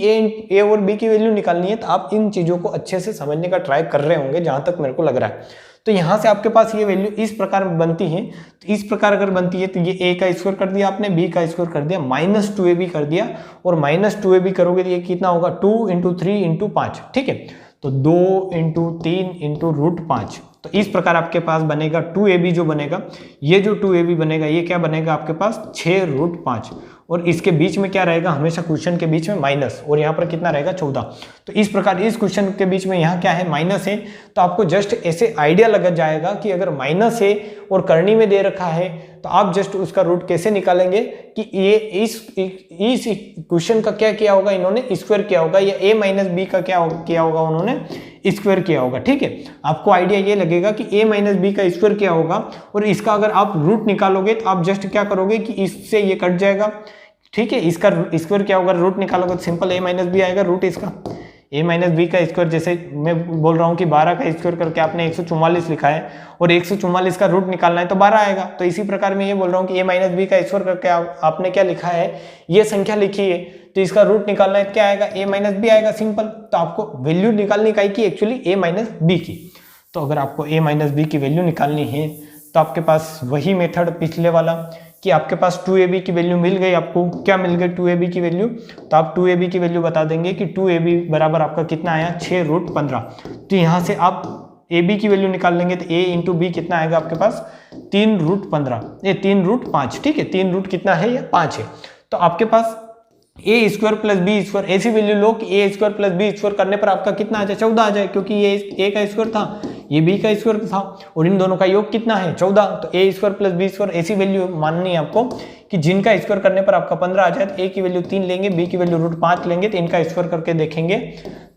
ए और बी की वैल्यू निकालनी है। तो आप इन चीजों को अच्छे से समझने का ट्राई कर रहे होंगे, जहां तक मेरे को लग रहा है। तो यहाँ से आपके पास ये वैल्यू इस प्रकार बनती है। तो इस प्रकार अगर बनती है तो ये a का स्क्वायर कर दिया आपने, b का स्क्वायर कर दिया, -2ab कर दिया, और -2ab करोगे तो ये कितना होगा 2 × 3 × 5, ठीक है। तो 2 × 3 × √5। तो इस प्रकार आपके पास बनेगा 2ab जो बनेगा, ये जो 2ab बनेगा ये क्या बनेगा आपके पास 6√5, और इसके बीच में क्या रहेगा, हमेशा क्वेश्चन के बीच में माइनस, और यहाँ पर कितना रहेगा 14। तो इस प्रकार इस क्वेश्चन के बीच में यहाँ क्या है माइनस है। तो आपको जस्ट ऐसे आइडिया लग जाएगा कि अगर माइनस है और करनी में दे रखा है तो आप जस्ट उसका रूट कैसे निकालेंगे कि ये इस क्वेश्चन का क्या किया होगा, इन्होंने स्क्वायर किया होगा, या a - b का क्या किया होगा, उन्होंने स्क्वायर किया होगा, ठीक है। आपको आइडिया ये लगेगा कि a - b का स्क्वायर किया होगा, और इसका अगर आप रूट निकालोगे तो आप जस्ट क्या करोगे कि इससे ये कट जाएगा, ठीक है। इसका स्क्वायर क्या होगा, रूट निकालोगे तो सिंपल a - b आएगा, रूट इसका a - b का स्क्वायर। जैसे मैं बोल रहा हूँ कि 12 का स्क्वायर करके आपने 144 लिखा है, और 144 का रूट निकालना है तो 12 आएगा। तो इसी प्रकार मैं ये बोल रहा हूँ कि a - b का स्क्वायर करके आपने क्या लिखा है, ये संख्या लिखी है, तो इसका रूट निकालना है तो क्या आएगा, a - b आएगा, सिंपल। तो आपको वैल्यू निकालनी का की एक्चुअली a - b की। तो अगर आपको a - b की वैल्यू निकालनी है तो आपके पास वही मेथड पिछले वाला कि आपके पास 2ab की वैल्यू मिल गई, आपको क्या मिल गई 2ab की वैल्यू, तो आप 2ab की वैल्यू बता देंगे कि 2ab बराबर आपका कितना आया 6√15। तो यहाँ से आप ab की वैल्यू निकाल लेंगे तो a इंटू बी कितना आएगा आपके पास 3√15, ये 3√5, ठीक है, 3 रूट कितना है, ये 5 है। तो आपके पास ए स्क्वायर प्लस बी स्क्वायर, ऐसी वैल्यू लो कि ए स्क्वायर प्लस बी स्क्वायर करने पर आपका कितना आ जाए 14 आ जाए, क्योंकि ये ए का स्क्वायर था, ये बी का स्क्वायर था और इन दोनों का योग कितना है 14। तो ए स्क्वायर प्लस बी स्क्वायर ऐसी वैल्यू माननी है आपको कि जिनका स्क्वायर करने पर आपका 15 आ जाए। तो ए की वैल्यू 3 लेंगे, बी की वैल्यू √5 लेंगे, तो इनका स्क्वायर करके देखेंगे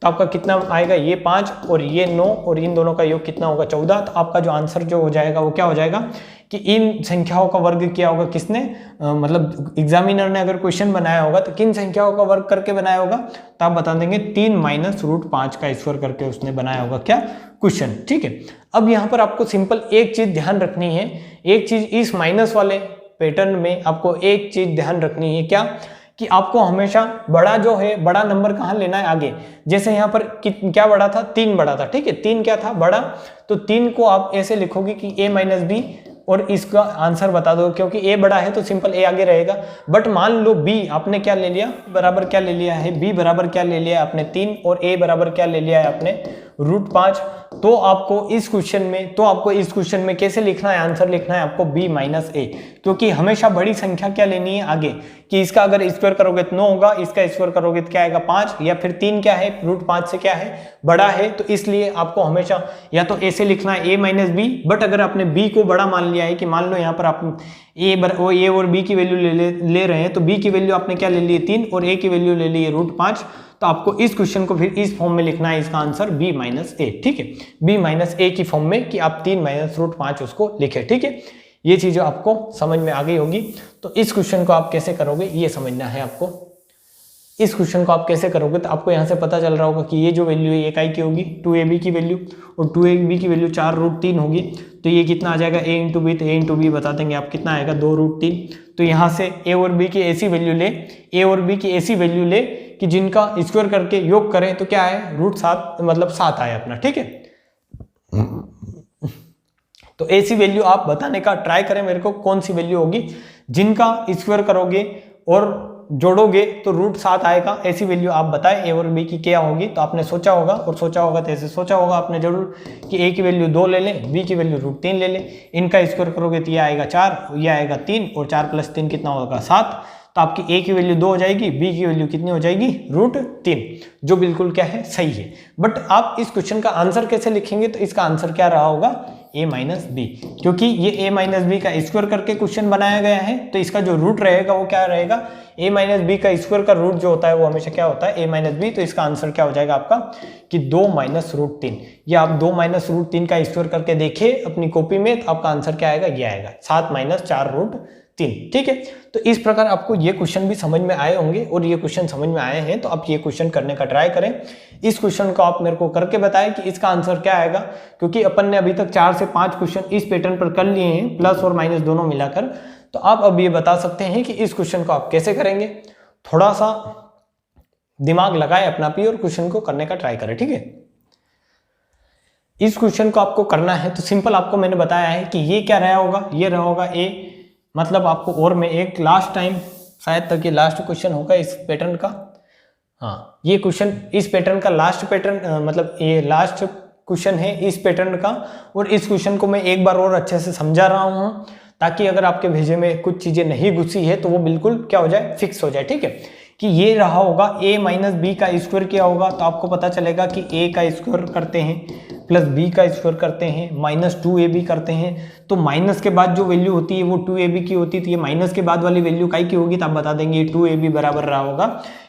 तो आपका कितना आएगा, ये 5 और ये 9 और इन दोनों का योग कितना होगा 14। तो आपका जो आंसर जो हो जाएगा वो क्या हो जाएगा कि इन संख्याओं का वर्ग किया होगा किसने, मतलब एग्जामिनर ने अगर क्वेश्चन बनाया होगा तो किन संख्याओं का वर्ग करके बनाया होगा, तो आप बता देंगे 3 - √5 का स्क्वायर करके उसने बनाया होगा क्या क्वेश्चन, ठीक है। अब यहाँ पर आपको सिंपल एक चीज ध्यान रखनी है, एक चीज इस माइनस वाले पैटर्न में आपको एक चीज ध्यान रखनी है, क्या कि आपको हमेशा बड़ा जो है, बड़ा नंबर कहाँ लेना है आगे। जैसे यहाँ पर क्या बड़ा था, 3 बड़ा था, ठीक है, 3 क्या था बड़ा, तो 3 को आप ऐसे लिखोगे कि a - b और इसका आंसर बता दो, क्योंकि a बड़ा है तो सिंपल a आगे रहेगा। बट मान लो b आपने क्या ले लिया, बराबर क्या ले लिया है, b बराबर क्या ले लिया है आपने 3 और a बराबर क्या ले लिया है आपने √5। तो आपको इस क्वेश्चन में कैसे लिखना है, आंसर लिखना है आपको b - a, क्योंकि हमेशा बड़ी संख्या क्या लेनी है आगे कि इसका अगर स्क्वायर करोगे तो 9 होगा, इसका स्क्वायर करोगे तो क्या आएगा 5, या फिर 3 क्या है √5 से क्या है बड़ा है। तो इसलिए आपको हमेशा या तो ऐसे लिखना है a - b, बट अगर आपने b को बड़ा मान लिया है कि मान लो यहाँ पर आप a और b की वैल्यू ले रहे हैं, तो b की वैल्यू आपने क्या ले ली है 3 और a की वैल्यू ले ली है √5, तो आपको इस क्वेश्चन को फिर इस फॉर्म में लिखना है, इसका आंसर b - a, ठीक है, b - a की फॉर्म में कि आप 3 - √5 उसको लिखे, ठीक है। ये चीजें आपको समझ में आ गई होगी। तो इस क्वेश्चन को आप कैसे करोगे ये समझना है आपको। इस क्वेश्चन को आप कैसे करोगे, तो आपको यहाँ से पता चल रहा होगा कि ये जो वैल्यू है इकाई की होगी 2ab की वैल्यू, और 2ab की वैल्यू 4√3 होगी, तो ये कितना आ जाएगा a इंटू बी, तो a इंटू बी बता देंगे आप कितना आएगा 2√3। तो यहाँ से a और b की ऐसी वैल्यू ले, a और b की ऐसी वैल्यू ले कि जिनका स्क्वायर करके योग करें तो क्या है √7, मतलब 7 आए अपना, ठीक है। तो ऐसी वैल्यू आप बताने का ट्राई करें मेरे को, कौन सी वैल्यू होगी जिनका स्क्वायर करोगे और जोड़ोगे तो √7 आएगा, ऐसी वैल्यू आप बताएं a और b की क्या होगी। तो आपने सोचा होगा, और सोचा होगा तो ऐसे सोचा होगा आपने जरूर कि a की वैल्यू 2 ले लें, b की वैल्यू √3 ले लें, इनका स्क्वायर करोगे तो ये आएगा 4, ये आएगा 3 और 4 + 3 कितना होगा 7। तो आपकी a की वैल्यू 2 हो जाएगी, b की वैल्यू कितनी हो जाएगी √3, जो बिल्कुल क्या है सही है। बट आप इस क्वेश्चन का आंसर कैसे लिखेंगे, तो इसका आंसर क्या रहा होगा a - b, क्योंकि ये a - b का स्क्वायर करके क्वेश्चन बनाया गया है, तो इसका जो रूट रहेगा वो क्या रहेगा a - b का स्क्वायर का रूट जो होता है वो हमेशा क्या होता है a - b। तो इसका आंसर क्या हो जाएगा आपका कि 2 - √3, या आप 2 - √3 का स्क्वायर करके देखिए अपनी कॉपी में, तो आपका आंसर क्या आएगा, ये आएगा 7 - 4√3, ठीक है। तो इस प्रकार आपको ये क्वेश्चन भी समझ में आए होंगे, और ये क्वेश्चन समझ में आए हैं तो आप ये क्वेश्चन करने का ट्राई करें। इस क्वेश्चन को आप मेरे को करके बताएं कि इसका आंसर क्या आएगा, क्योंकि अपन ने अभी तक 4 से 5 क्वेश्चन इस पैटर्न पर कर लिए हैं, प्लस और माइनस दोनों मिलाकर। तो आप अब ये बता सकते हैं कि इस क्वेश्चन को आप कैसे करेंगे। थोड़ा सा दिमाग लगाएं अपना भी और क्वेश्चन को करने का ट्राई करें, ठीक है। इस क्वेश्चन को आपको करना है तो सिंपल आपको मैंने बताया है कि ये क्या रहा होगा, ये रहा होगा a, मतलब आपको और में एक लास्ट टाइम शायद तक ये लास्ट क्वेश्चन होगा इस पैटर्न का। हाँ, ये क्वेश्चन इस पैटर्न का लास्ट पैटर्न, मतलब ये लास्ट क्वेश्चन है इस पैटर्न का। और इस क्वेश्चन को मैं एक बार और अच्छे से समझा रहा हूँ, ताकि अगर आपके भेजे में कुछ चीजें नहीं घुसी है तो वो बिल्कुल क्या हो जाए, फिक्स हो जाए, ठीक है। कि ये रहा होगा a - b का स्क्वायर क्या होगा, तो आपको पता चलेगा कि a का स्क्वायर करते हैं प्लस b का स्क्वायर करते हैं -2ab करते हैं, तो माइनस के बाद जो वैल्यू होती है वो 2ab की होती है, तो ये माइनस के बाद वाली वैल्यू काय की होगी, तो आप बता देंगे 2ab बराबर रहा होगा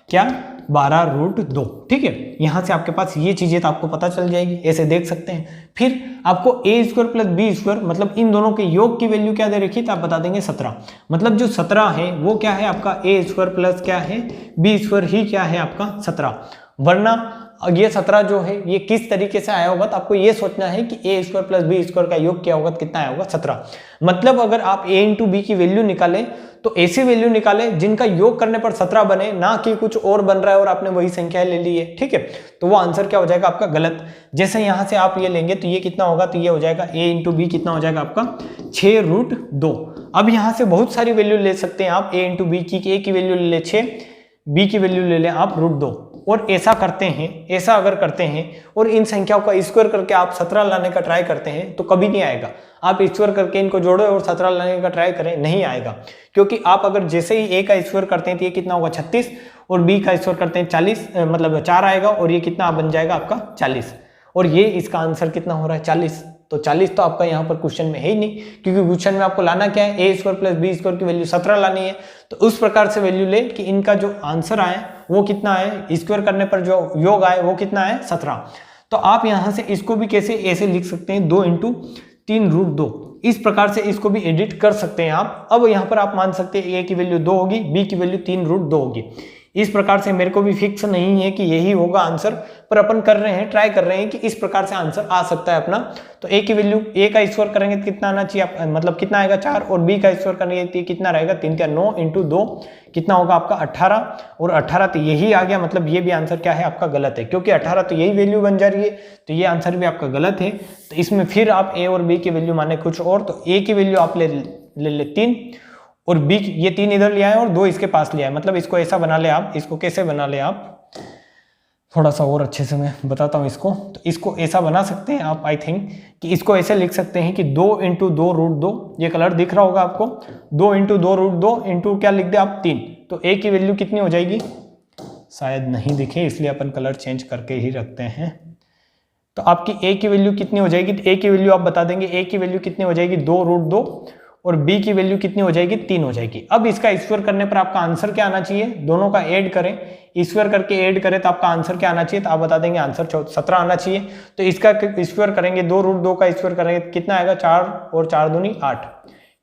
क्या 12√2, ठीक है। यहाँ से आपके पास ये चीजें तो आपको पता चल जाएगी, ऐसे देख सकते हैं। फिर आपको a² प्लस b² मतलब इन दोनों के योग की वैल्यू क्या दे रखी है, तो आप बता देंगे 17, मतलब जो 17 है वो क्या है आपका a² प्लस क्या है b² ही क्या है आपका 17। वरना और ये 17 जो है ये किस तरीके से आया होगा, तो आपको ये सोचना है कि ए स्क्वायर प्लस बी स्क्वायर का योग क्या होगा, तो कितना आया होगा 17। मतलब अगर आप ए इंटू बी की वैल्यू निकालें तो ऐसी वैल्यू निकालें जिनका योग करने पर 17 बने, ना कि कुछ और बन रहा है और आपने वही संख्या ले ली है, ठीक है। तो वो आंसर क्या हो जाएगा आपका गलत। जैसे यहां से आप ये लेंगे तो ये कितना होगा, तो ये हो जाएगा ए इंटू बी कितना हो जाएगा आपका 6√2। अब यहां से बहुत सारी वैल्यू ले सकते हैं आप, ए इंटू बी की, ए की वैल्यू ले लें 6, बी की वैल्यू ले लें आप √2। और ऐसा करते हैं, ऐसा अगर करते हैं और इन संख्याओं का स्क्वायर करके आप 17 लाने का ट्राई करते हैं तो कभी नहीं आएगा। आप स्क्वायर करके इनको जोड़ो और 17 लाने का ट्राई करें, नहीं आएगा। क्योंकि आप अगर जैसे ही ए का स्क्वायर करते हैं तो ये कितना होगा 36, और बी का स्क्वायर करते हैं 40, मतलब 4 आएगा, और ये कितना बन जाएगा आपका 40। और ये इसका आंसर कितना हो रहा है 40। तो 40 तो आपका यहाँ पर क्वेश्चन में है ही नहीं, क्योंकि क्वेश्चन में आपको लाना क्या है, A square plus B square की वैल्यू 17 लानी है। तो उस प्रकार से वैल्यू ले कि इनका जो आंसर आए वो कितना है, स्क्वायर करने पर जो योग आए वो कितना है 17। तो आप यहाँ से इसको भी कैसे ऐसे लिख सकते हैं 2 इंटू 3√2, इस प्रकार से इसको भी एडिट कर सकते हैं आप। अब यहाँ पर आप मान सकते हैं ए की वैल्यू 2 होगी, बी की वैल्यू 3√2 होगी। इस प्रकार से मेरे को भी फिक्स नहीं है कि यही होगा आंसर, पर अपन कर रहे हैं, ट्राई कर रहे हैं कि इस प्रकार से आंसर आ सकता है अपना। तो ए की वैल्यू, ए का स्क्वायर करेंगे तो कितना आना चाहिए, मतलब कितना आएगा 4, और बी का स्क्वायर करेंगे तो कितना रहेगा 3 क्या 9 इंटू 2 कितना होगा आपका 18, और 18 तो यही आ गया। मतलब ये भी आंसर क्या है आपका गलत है, क्योंकि 18 तो यही वैल्यू बन जा रही है, तो ये आंसर भी आपका गलत है। तो इसमें फिर आप ए और बी की वैल्यू माने कुछ और, तो ए की वैल्यू आप ले 3, और बी ये 3 इधर ले आए और 2 इसके पास ले आए। मतलब इसको ऐसा बना ले आप, इसको कैसे बना ले आप, थोड़ा सा और अच्छे से मैं बताता हूँ इसको। तो इसको ऐसा बना सकते हैं आप, आई थिंक कि इसको ऐसे लिख सकते हैं कि 2 इंटू 2√2, ये कलर दिख रहा होगा आपको, 2 इंटू 2√2 इंटू क्या लिख दे आप 3। तो ए की वैल्यू कितनी हो जाएगी, शायद नहीं दिखे इसलिए अपन कलर चेंज करके ही रखते हैं। तो आपकी ए की वैल्यू कितनी हो जाएगी, तो ए की वैल्यू आप बता देंगे, ए की वैल्यू कितनी हो जाएगी 2√2, और b की वैल्यू कितनी हो जाएगी 3 हो जाएगी। अब इसका स्क्वायर करने पर आपका आंसर क्या आना चाहिए, दोनों का ऐड करें, स्क्वायर करके ऐड करें तो आपका आंसर क्या आना चाहिए, तो आप बता देंगे आंसर 17 आना चाहिए। तो इसका स्क्वायर करेंगे, 2√2 का स्क्वायर करेंगे कितना आएगा 4 और 4 दूनी 8,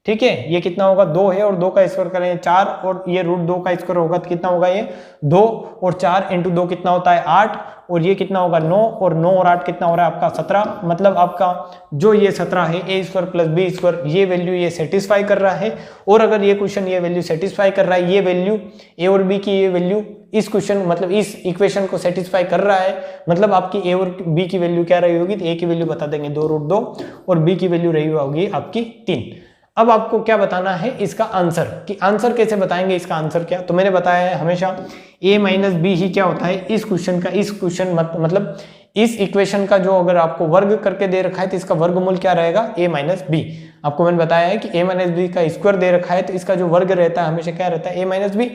ठीक है। ये कितना होगा 2 है, और 2 का स्क्वायर करेंगे 4, और ये √2 का स्क्वायर होगा तो कितना होगा ये 2, और 4 इंटू 2 कितना होता है 8, और ये कितना होगा 9, और 9 और 8 कितना हो रहा है आपका 17। मतलब आपका जो ये 17 है A square plus B square, ये वैल्यू ये सेटिस्फाई कर रहा है। और अगर ये क्वेश्चन ये वैल्यू सेटिस्फाई कर रहा है, ये वैल्यू ए और बी की ये वैल्यू इस क्वेश्चन मतलब इस इक्वेशन को सेटिस्फाई कर रहा है, मतलब आपकी ए और बी की वैल्यू क्या रही होगी, तो ए की वैल्यू बता देंगे 2√2 और बी की वैल्यू रही होगी आपकी 3। अब आपको क्या बताना है इसका आंसर, कि आंसर कैसे बताएंगे इसका आंसर क्या। तो मैंने बताया है हमेशा a माइनस बी ही क्या होता है इस क्वेश्चन का, इस क्वेश्चन मतलब इस इक्वेशन का जो अगर आपको वर्ग करके दे रखा है तो इसका वर्गमूल क्या रहेगा a माइनस बी। आपको मैंने बताया है कि a माइनस बी का स्क्वायर दे रखा है तो इसका जो वर्ग रहता है हमेशा क्या रहता है a माइनस बी।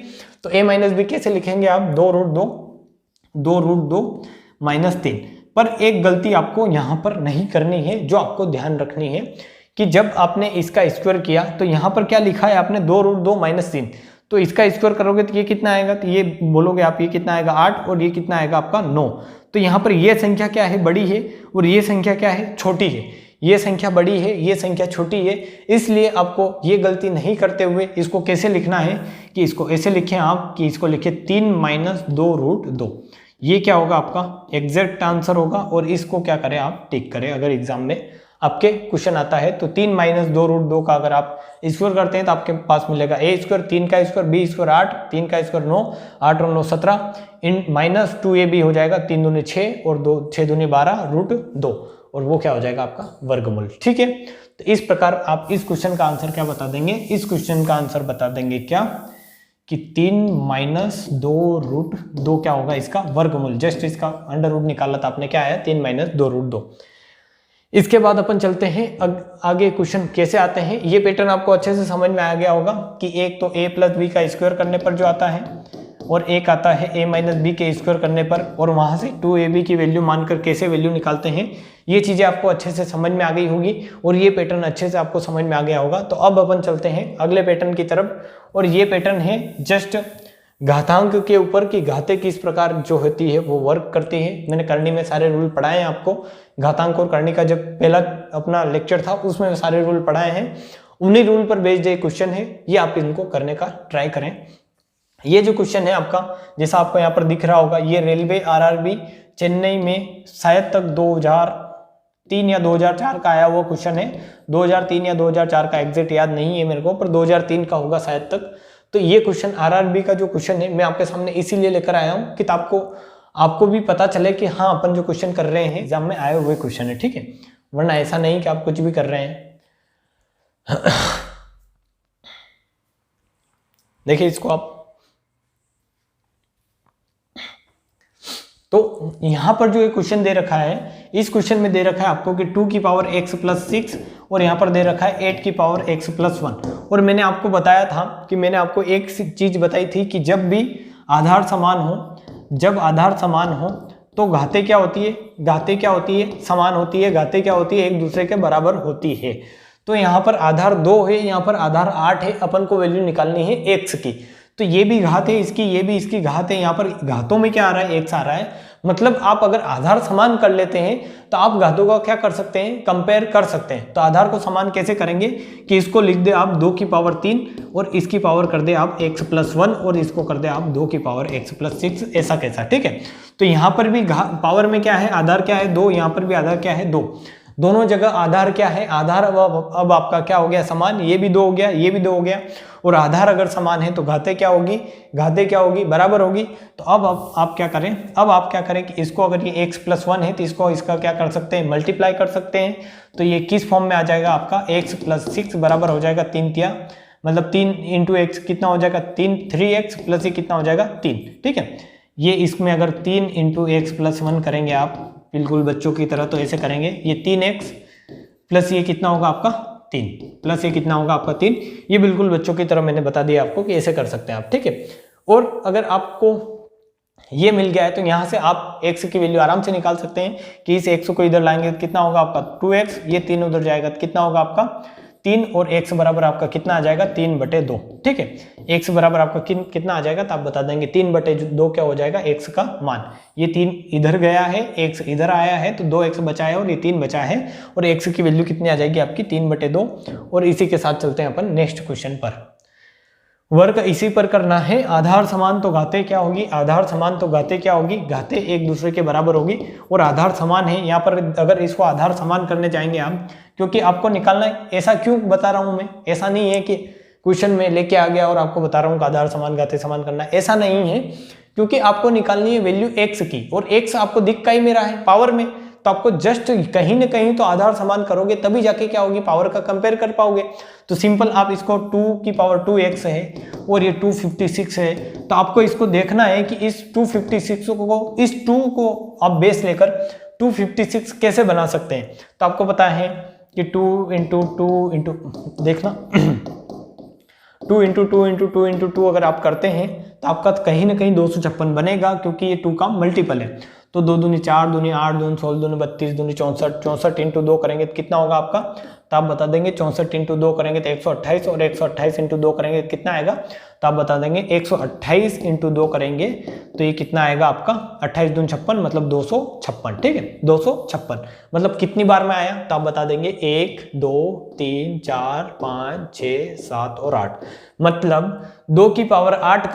तो a माइनस बी कैसे लिखेंगे आप 2√2 माइनस 3। पर एक गलती आपको यहाँ पर नहीं करनी है, जो आपको ध्यान रखनी है कि जब आपने इसका स्क्वायर किया तो यहाँ पर क्या लिखा है आपने 2√2 माइनस 3, तो इसका स्क्वायर करोगे तो ये कितना आएगा, तो ये बोलोगे आप ये कितना आएगा 8, और ये कितना आएगा आपका 9। तो यहाँ पर ये संख्या क्या है बड़ी है, और ये संख्या क्या है छोटी है, ये संख्या बड़ी है ये संख्या छोटी है। इसलिए आपको ये गलती नहीं करते हुए इसको कैसे लिखना है कि इसको ऐसे लिखें आप कि इसको लिखे 3 माइनस 2√2, ये क्या होगा आपका एग्जैक्ट आंसर होगा। और इसको क्या करें आप टिक करें, अगर एग्जाम में आपके क्वेश्चन आता है तो 3 माइनस 2√2 का अगर आप स्क्वायर करते हैं तो आपके पास मिलेगा a स्क्वायर, 3 का स्क्वायर, b स्क्वायर 8, 3 का स्क्वायर 9, 8 और 9 17, इन माइनस 2ab हो जाएगा, 3 दूनी 6 और 6 दूनी 12√2, और वो क्या हो जाएगा आपका वर्गमूल, ठीक है। तो इस प्रकार आप इस क्वेश्चन का आंसर क्या बता देंगे, इस क्वेश्चन का आंसर बता देंगे क्या कि 3 माइनस 2√2 क्या होगा इसका वर्गमूल। जस्ट इसका अंडर रूट निकाला था आपने, क्या आया 3 माइनस 2√2। इसके बाद अपन चलते हैं आगे क्वेश्चन कैसे आते हैं। ये पैटर्न आपको अच्छे से समझ में आ गया होगा कि एक तो a प्लस बी का स्क्वायर करने पर जो आता है, और एक आता है a माइनस बी के स्क्वायर करने पर, और वहां से 2ab की वैल्यू मानकर कैसे वैल्यू निकालते हैं। ये चीजें आपको अच्छे से समझ में आ गई होगी, और ये पैटर्न अच्छे से आपको समझ में आ गया होगा। तो अब अपन चलते हैं अगले पैटर्न की तरफ, और ये पैटर्न है जस्ट घातांक के ऊपर कि घाते किस प्रकार जो होती है वो वर्क करती है। मैंने करनी में सारे रूल पढ़ाए हैं आपको, घातांक और करनी का जब पहला अपना लेक्चर था उसमें सारे रूल पढ़ाए हैं, उन्हीं रूल पर बेस्ड एक क्वेश्चन है, ये आप इनको करने का ट्राई करें। ये जो क्वेश्चन है आपका, जैसा आपको यहाँ पर दिख रहा होगा, ये रेलवे आरआरबी चेन्नई में शायद तक 2003 या 2004 का आया हुआ क्वेश्चन है। 2003 या 2004 का एग्जैक्ट याद नहीं है मेरे को, पर 2003 का होगा शायद तक। तो ये क्वेश्चन आरआरबी का जो क्वेश्चन है मैं आपके सामने इसीलिए लेकर आया हूँ कि आपको भी पता चले कि हाँ अपन जो क्वेश्चन कर रहे हैं एग्जाम में आए हुए क्वेश्चन है, ठीक है। वरना ऐसा नहीं कि आप कुछ भी कर रहे हैं। देखिए इसको आप, तो यहां पर जो एक क्वेश्चन दे रखा है, इस क्वेश्चन में दे रखा है आपको कि 2 की पावर x प्लस 6 और यहां पर दे रखा है 8 की पावर x प्लस 1। और मैंने आपको बताया था कि मैंने आपको एक चीज बताई थी कि जब भी आधार समान हो तो घातें क्या होती है, समान होती है। घातें क्या होती है, एक दूसरे के बराबर होती है। तो यहाँ पर आधार 2 है, यहाँ पर आधार 8 है, अपन को वैल्यू निकालनी है x की। तो ये भी घात है इसकी, ये भी इसकी घात है। यहाँ पर घातों में क्या आ रहा है, x आ रहा है। मतलब आप अगर आधार समान कर लेते हैं तो आप घातों का क्या कर सकते हैं, कंपेयर कर सकते हैं। तो आधार को समान कैसे करेंगे कि इसको लिख दे आप 2 की पावर 3 और इसकी पावर कर दे आप x प्लस 1 और इसको कर दे आप 2 की पावर x प्लस 6, ऐसा कैसा, ठीक है। तो यहाँ पर भी पावर में क्या है, आधार क्या है 2, यहाँ पर भी आधार क्या है 2। दोनों जगह आधार क्या है, आधार अब आपका क्या हो गया, समान। ये भी 2 हो गया, ये भी 2 हो गया। और आधार अगर समान है तो घातें क्या होगी, बराबर होगी। तो अब आप क्या करें कि इसको, अगर ये x प्लस 1 है तो इसको इसका क्या कर सकते हैं, मल्टीप्लाई कर सकते हैं। तो ये किस फॉर्म में आ जाएगा आपका, x प्लस 6 बराबर हो जाएगा 3 तिया, मतलब 3 इंटू एक्स कितना हो जाएगा 3x प्लस ये कितना हो जाएगा 3, ठीक है। ये इसमें अगर 3 इंटू एक्स प्लस 1 करेंगे आप बिल्कुल बच्चों की तरह, तो ऐसे करेंगे, ये 3x प्लस ये कितना होगा आपका 3 प्लस ये कितना होगा आपका 3। ये बिल्कुल बच्चों की तरह मैंने बता दिया आपको कि ऐसे कर सकते हैं आप, ठीक है। और अगर आपको ये मिल गया है तो यहाँ से आप x की वैल्यू आराम से निकाल सकते हैं कि इस x को इधर लाएंगे तो कितना होगा आपका 2x, ये 3 उधर जाएगा तो कितना होगा आपका 3 और x बराबर आपका कितना आ जाएगा 3/2, ठीक है। x बराबर आपका कितना आ जाएगा तो आप बता देंगे 3/2 क्या हो जाएगा x का मान। ये 3 इधर गया है, x इधर आया है तो 2x बचा है और ये 3 बचा है और x की वैल्यू कितनी आ जाएगी आपकी 3/2। और इसी के साथ चलते हैं अपन नेक्स्ट क्वेश्चन पर। वर्क इसी पर करना है। आधार समान तो घातें क्या होगी, घातें एक दूसरे के बराबर होगी। और आधार समान है, यहाँ पर अगर इसको आधार समान करने जाएंगे आप, क्योंकि आपको निकालना है। ऐसा क्यों बता रहा हूं मैं, ऐसा नहीं है कि क्वेश्चन में लेके आ गया और आपको बता रहा हूँ कि आधार समान घातें समान करना है, ऐसा नहीं है। क्योंकि आपको निकालनी है वैल्यू x की और x आपको दिख का ही मेरा है पावर में, तो आपको जस्ट कहीं ना कहीं तो आधार समान करोगे तभी जाके क्या होगी, पावर का कंपेयर कर पाओगे। तो सिंपल आप इसको 2 की पावर 2x है और ये 256 है, तो आपको इसको देखना है कि इस 256 को, इस 2 को आप बेस लेकर 256 कैसे बना सकते हैं। तो आपको पता है कि 2 इंटू देखना 2 इंटू 2 इंटू 2 इंटू 2 अगर आप करते हैं तो आपका कहीं ना कहीं 256 बनेगा, क्योंकि ये 2 का मल्टीपल है। तो 2 दूनी 4, दूनी 8, दूनी 16, दूनी 32, दूनी 64, 64 इंटू 2 करेंगे तो कितना होगा आपका, तो आप बता देंगे 64 इंटू 2 करेंगे तो 128 और 128 इंटू 2 करेंगे तो कितना आएगा, तो आप बता देंगे 128 इंटू 2 करेंगे तो ये कितना आएगा आपका 28 दूनी 56 मतलब 256, ठीक है। 256 मतलब कितनी बार में आया, तो आप बता देंगे 1 2 3 4 5 6 7 और 8, मतलब 2 की पावर 8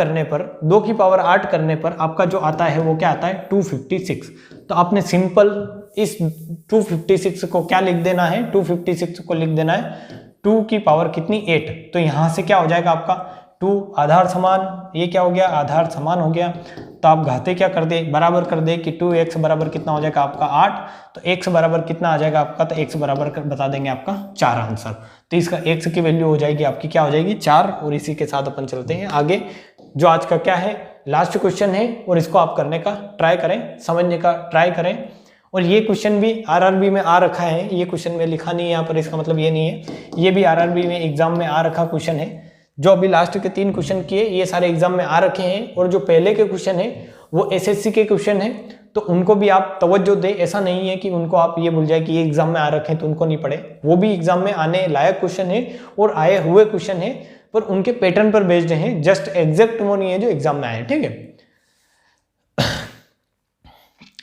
करने पर आपका जो आता है वो क्या आता है 256। तो आपने सिंपल इस 256 को क्या लिख देना है, 256 को लिख देना है 2 की पावर कितनी 8। तो यहां से क्या हो जाएगा आपका 2 आधार समान, ये क्या हो गया आधार समान हो गया। तो आप घाते क्या कर दे, बराबर कर दे कि 2x बराबर कितना हो जाएगा आपका 8, तो x बराबर कितना आ जाएगा आपका, तो x बराबर बता देंगे आपका 4 आंसर। तो इसका x की वैल्यू हो जाएगी आपकी क्या हो जाएगी 4। और इसी के साथ अपन चलते हैं आगे, जो आज का क्या है लास्ट क्वेश्चन है, और इसको आप करने का ट्राई करें, समझने का ट्राई करें। और ये क्वेश्चन भी आरआरबी में आ रखा है, ये क्वेश्चन में लिखा नहीं है यहाँ पर, इसका मतलब ये नहीं है, ये भी आरआरबी में एग्जाम में आ रखा क्वेश्चन है। जो अभी लास्ट के 3 क्वेश्चन किए ये सारे एग्जाम में आ रखे हैं, और जो पहले के क्वेश्चन है वो एसएससी के क्वेश्चन है, तो उनको भी आप तवज्जो दें। ऐसा नहीं है कि उनको आप ये भूल जाए कि ये एग्जाम में आ रखे हैं तो उनको नहीं पढ़े, वो भी एग्जाम में आने लायक क्वेश्चन है और आए हुए क्वेश्चन है, पर उनके पैटर्न पर बेस्ड हैं, जस्ट एग्जैक्ट वो नहीं है जो एग्जाम में आए, ठीक है।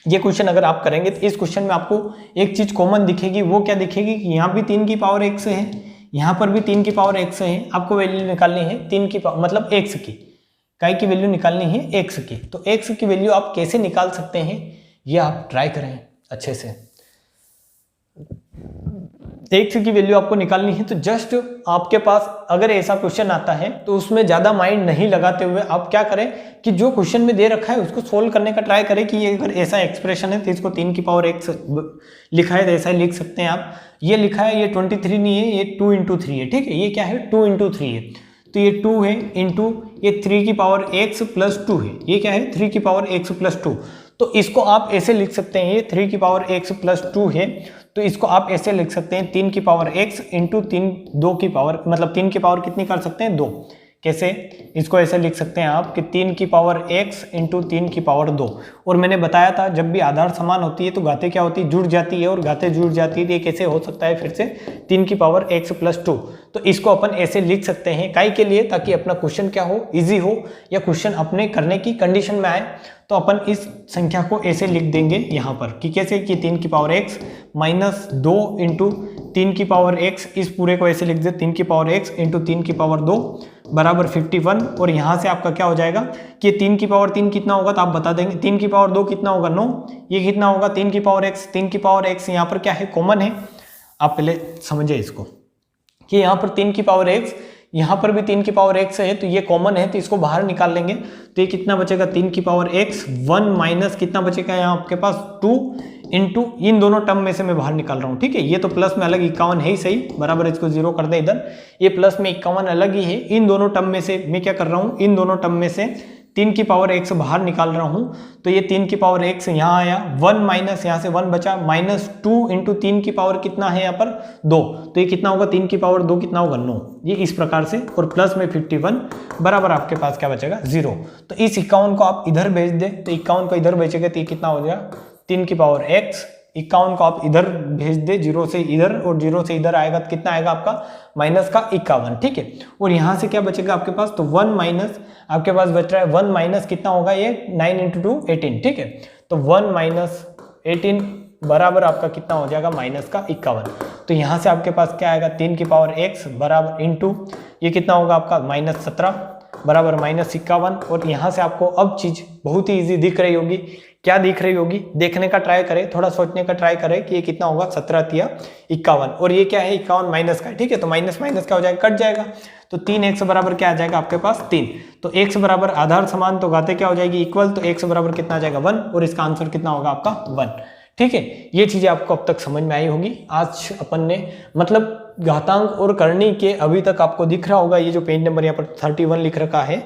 ये क्वेश्चन अगर आप करेंगे तो इस क्वेश्चन में आपको एक चीज कॉमन दिखेगी, वो क्या दिखेगी कि यहाँ भी 3 की पावर x है, यहाँ पर भी 3 की पावर x है। आपको वैल्यू निकालनी है 3 की पावर मतलब x की, काय की वैल्यू निकालनी है x की। तो x की वैल्यू आप कैसे निकाल सकते हैं ये आप ट्राई करें अच्छे से। x की वैल्यू आपको निकालनी है, तो जस्ट आपके पास अगर ऐसा क्वेश्चन आता है तो उसमें ज़्यादा माइंड नहीं लगाते हुए आप क्या करें कि जो क्वेश्चन में दे रखा है उसको सोल्व करने का ट्राई करें कि ये अगर ऐसा एक्सप्रेशन है तो इसको 3 की पावर x लिखा है तो ऐसा ही लिख सकते हैं आप। ये लिखा है, ये 23 नहीं है, ये 2 × 3 है, ठीक है, ये क्या है 2 × 3 है, तो ये 2 है इंटू ये 3 की पावर x + 2 है, ये क्या है 3 की पावर x + 2। तो इसको आप ऐसे लिख सकते हैं, ये 3 की पावर x + 2 है, तो इसको आप ऐसे लिख सकते हैं 3 की पावर x इंटू 2 की पावर, मतलब 3 की पावर कितनी कर सकते हैं 2। कैसे, इसको ऐसे लिख सकते हैं आप कि 3 की पावर x इंटू 3 की पावर 2। और मैंने बताया था जब भी आधार समान होती है तो घातें क्या होती है, जुड़ जाती है, और घातें जुड़ जाती है तो ये कैसे हो सकता है फिर से 3 की पावर x + 2। तो इसको अपन ऐसे लिख सकते हैं काई के लिए, ताकि अपना क्वेश्चन क्या हो, इजी हो, या क्वेश्चन अपने करने की कंडीशन में आए। तो अपन इस संख्या को ऐसे लिख देंगे यहाँ पर कि कैसे कि 3 की पावर x माइनस 2 इंटू 3 की पावर x, इस पूरे को ऐसे लिख दे 3 की पावर x इंटू 3 की पावर 2 बराबर 51। और यहाँ से आपका क्या हो जाएगा कि 3 की पावर 3 कितना होगा, तो आप बता देंगे 3 की पावर 2 कितना होगा 9, ये कितना होगा 3 की पावर x। 3 की पावर x यहाँ पर क्या है, कॉमन है। आप पहले समझे इसको कि यहाँ पर 3 की पावर x, यहाँ पर भी 3 की पावर x है, तो ये कॉमन है, तो इसको बाहर निकाल लेंगे तो ये कितना बचेगा 3 की पावर x 1 माइनस कितना बचेगा यहाँ आपके पास 2 इंटू, इन दोनों टर्म में से मैं बाहर निकाल रहा हूँ, ठीक है। ये तो प्लस में अलग 51 है ही सही, बराबर इसको 0 कर दे इधर, ये प्लस में 51 अलग ही है। इन दोनों टर्म में से मैं क्या कर रहा हूँ, इन दोनों टर्म में से 3 की पावर x बाहर निकाल रहा हूँ, तो ये 3 की पावर x यहाँ आया, 1 माइनस यहाँ से 1 बचा, माइनस 2 इंटू 3 की पावर कितना है यहाँ पर 2, तो ये कितना होगा 3 की पावर 2 कितना होगा 9, ये इस प्रकार से, और प्लस में 51 बराबर आपके पास क्या बचेगा 0। तो इस 51 को आप इधर भेज दे, तो 51 को इधर भेजेगा तो ये कितना हो जाएगा 3 की पावर x, 51 को आप इधर भेज दे 0 से इधर, और 0 से इधर आएगा तो कितना आएगा आपका माइनस का 51, ठीक है। और यहाँ से क्या बचेगा आपके पास, तो 1 माइनस आपके पास बच रहा है 1 माइनस कितना होगा ये 9 × 2 18, ठीक है। तो 1 माइनस 18 बराबर आपका कितना हो जाएगा माइनस का 51। तो यहाँ से आपके पास क्या आएगा 3 की पावर x बराबर इंटू ये कितना होगा आपका माइनस 17 बराबर माइनस 51। और यहाँ से आपको अब चीज बहुत ही इजी दिख रही होगी, क्या दिख रही होगी, देखने का ट्राई करें, थोड़ा सोचने का ट्राई करें कि ये कितना होगा 17 या 51, और ये क्या है 51 माइनस का है, ठीक है। तो माइनस माइनस क्या हो जाएगा, कट जाएगा, तो 3x बराबर क्या आ जाएगा आपके पास 3। तो x बराबर आधार समान, तो घातें क्या हो जाएगी इक्वल, तो x बराबर कितना आ जाएगा 1, और इसका आंसर कितना होगा आपका 1, ठीक है। ये चीजें आपको अब तक समझ में आई होगी। आज अपन ने मतलब घातांक और करनी के अभी तक आपको दिख रहा होगा, ये जो पेज नंबर यहाँ पर 31 लिख रखा है,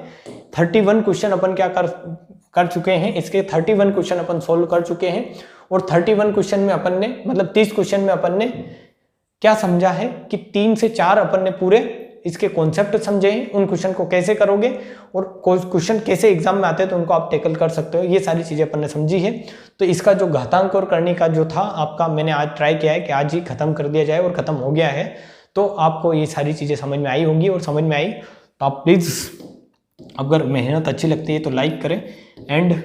31 क्वेश्चन अपन क्या कर चुके हैं, इसके 31 क्वेश्चन अपन सोल्व कर चुके हैं। और 31 क्वेश्चन में अपन ने मतलब 30 क्वेश्चन में अपन ने क्या समझा है कि 3 से 4 अपन ने पूरे इसके कॉन्सेप्ट समझे हैं, उन क्वेश्चन को कैसे करोगे और क्वेश्चन कैसे एग्जाम में आते हैं तो उनको आप टैकल कर सकते हो, ये सारी चीजें अपन ने समझी है। तो इसका जो घातांक और करनी का जो था आपका, मैंने आज ट्राई किया है कि आज ही खत्म कर दिया जाए, और खत्म हो गया है। तो आपको ये सारी चीजें समझ में आई होंगी, और समझ में आई तो आप प्लीज अगर मेहनत अच्छी लगती है तो लाइक करें एंड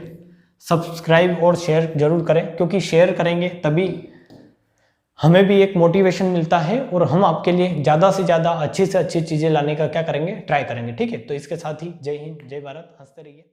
सब्सक्राइब और शेयर जरूर करें, क्योंकि शेयर करेंगे तभी हमें भी एक मोटिवेशन मिलता है, और हम आपके लिए ज़्यादा से ज़्यादा अच्छी से अच्छी चीज़ें लाने का क्या करेंगे, ट्राई करेंगे, ठीक है। तो इसके साथ ही जय हिंद, जय भारत, हंसते रहिए।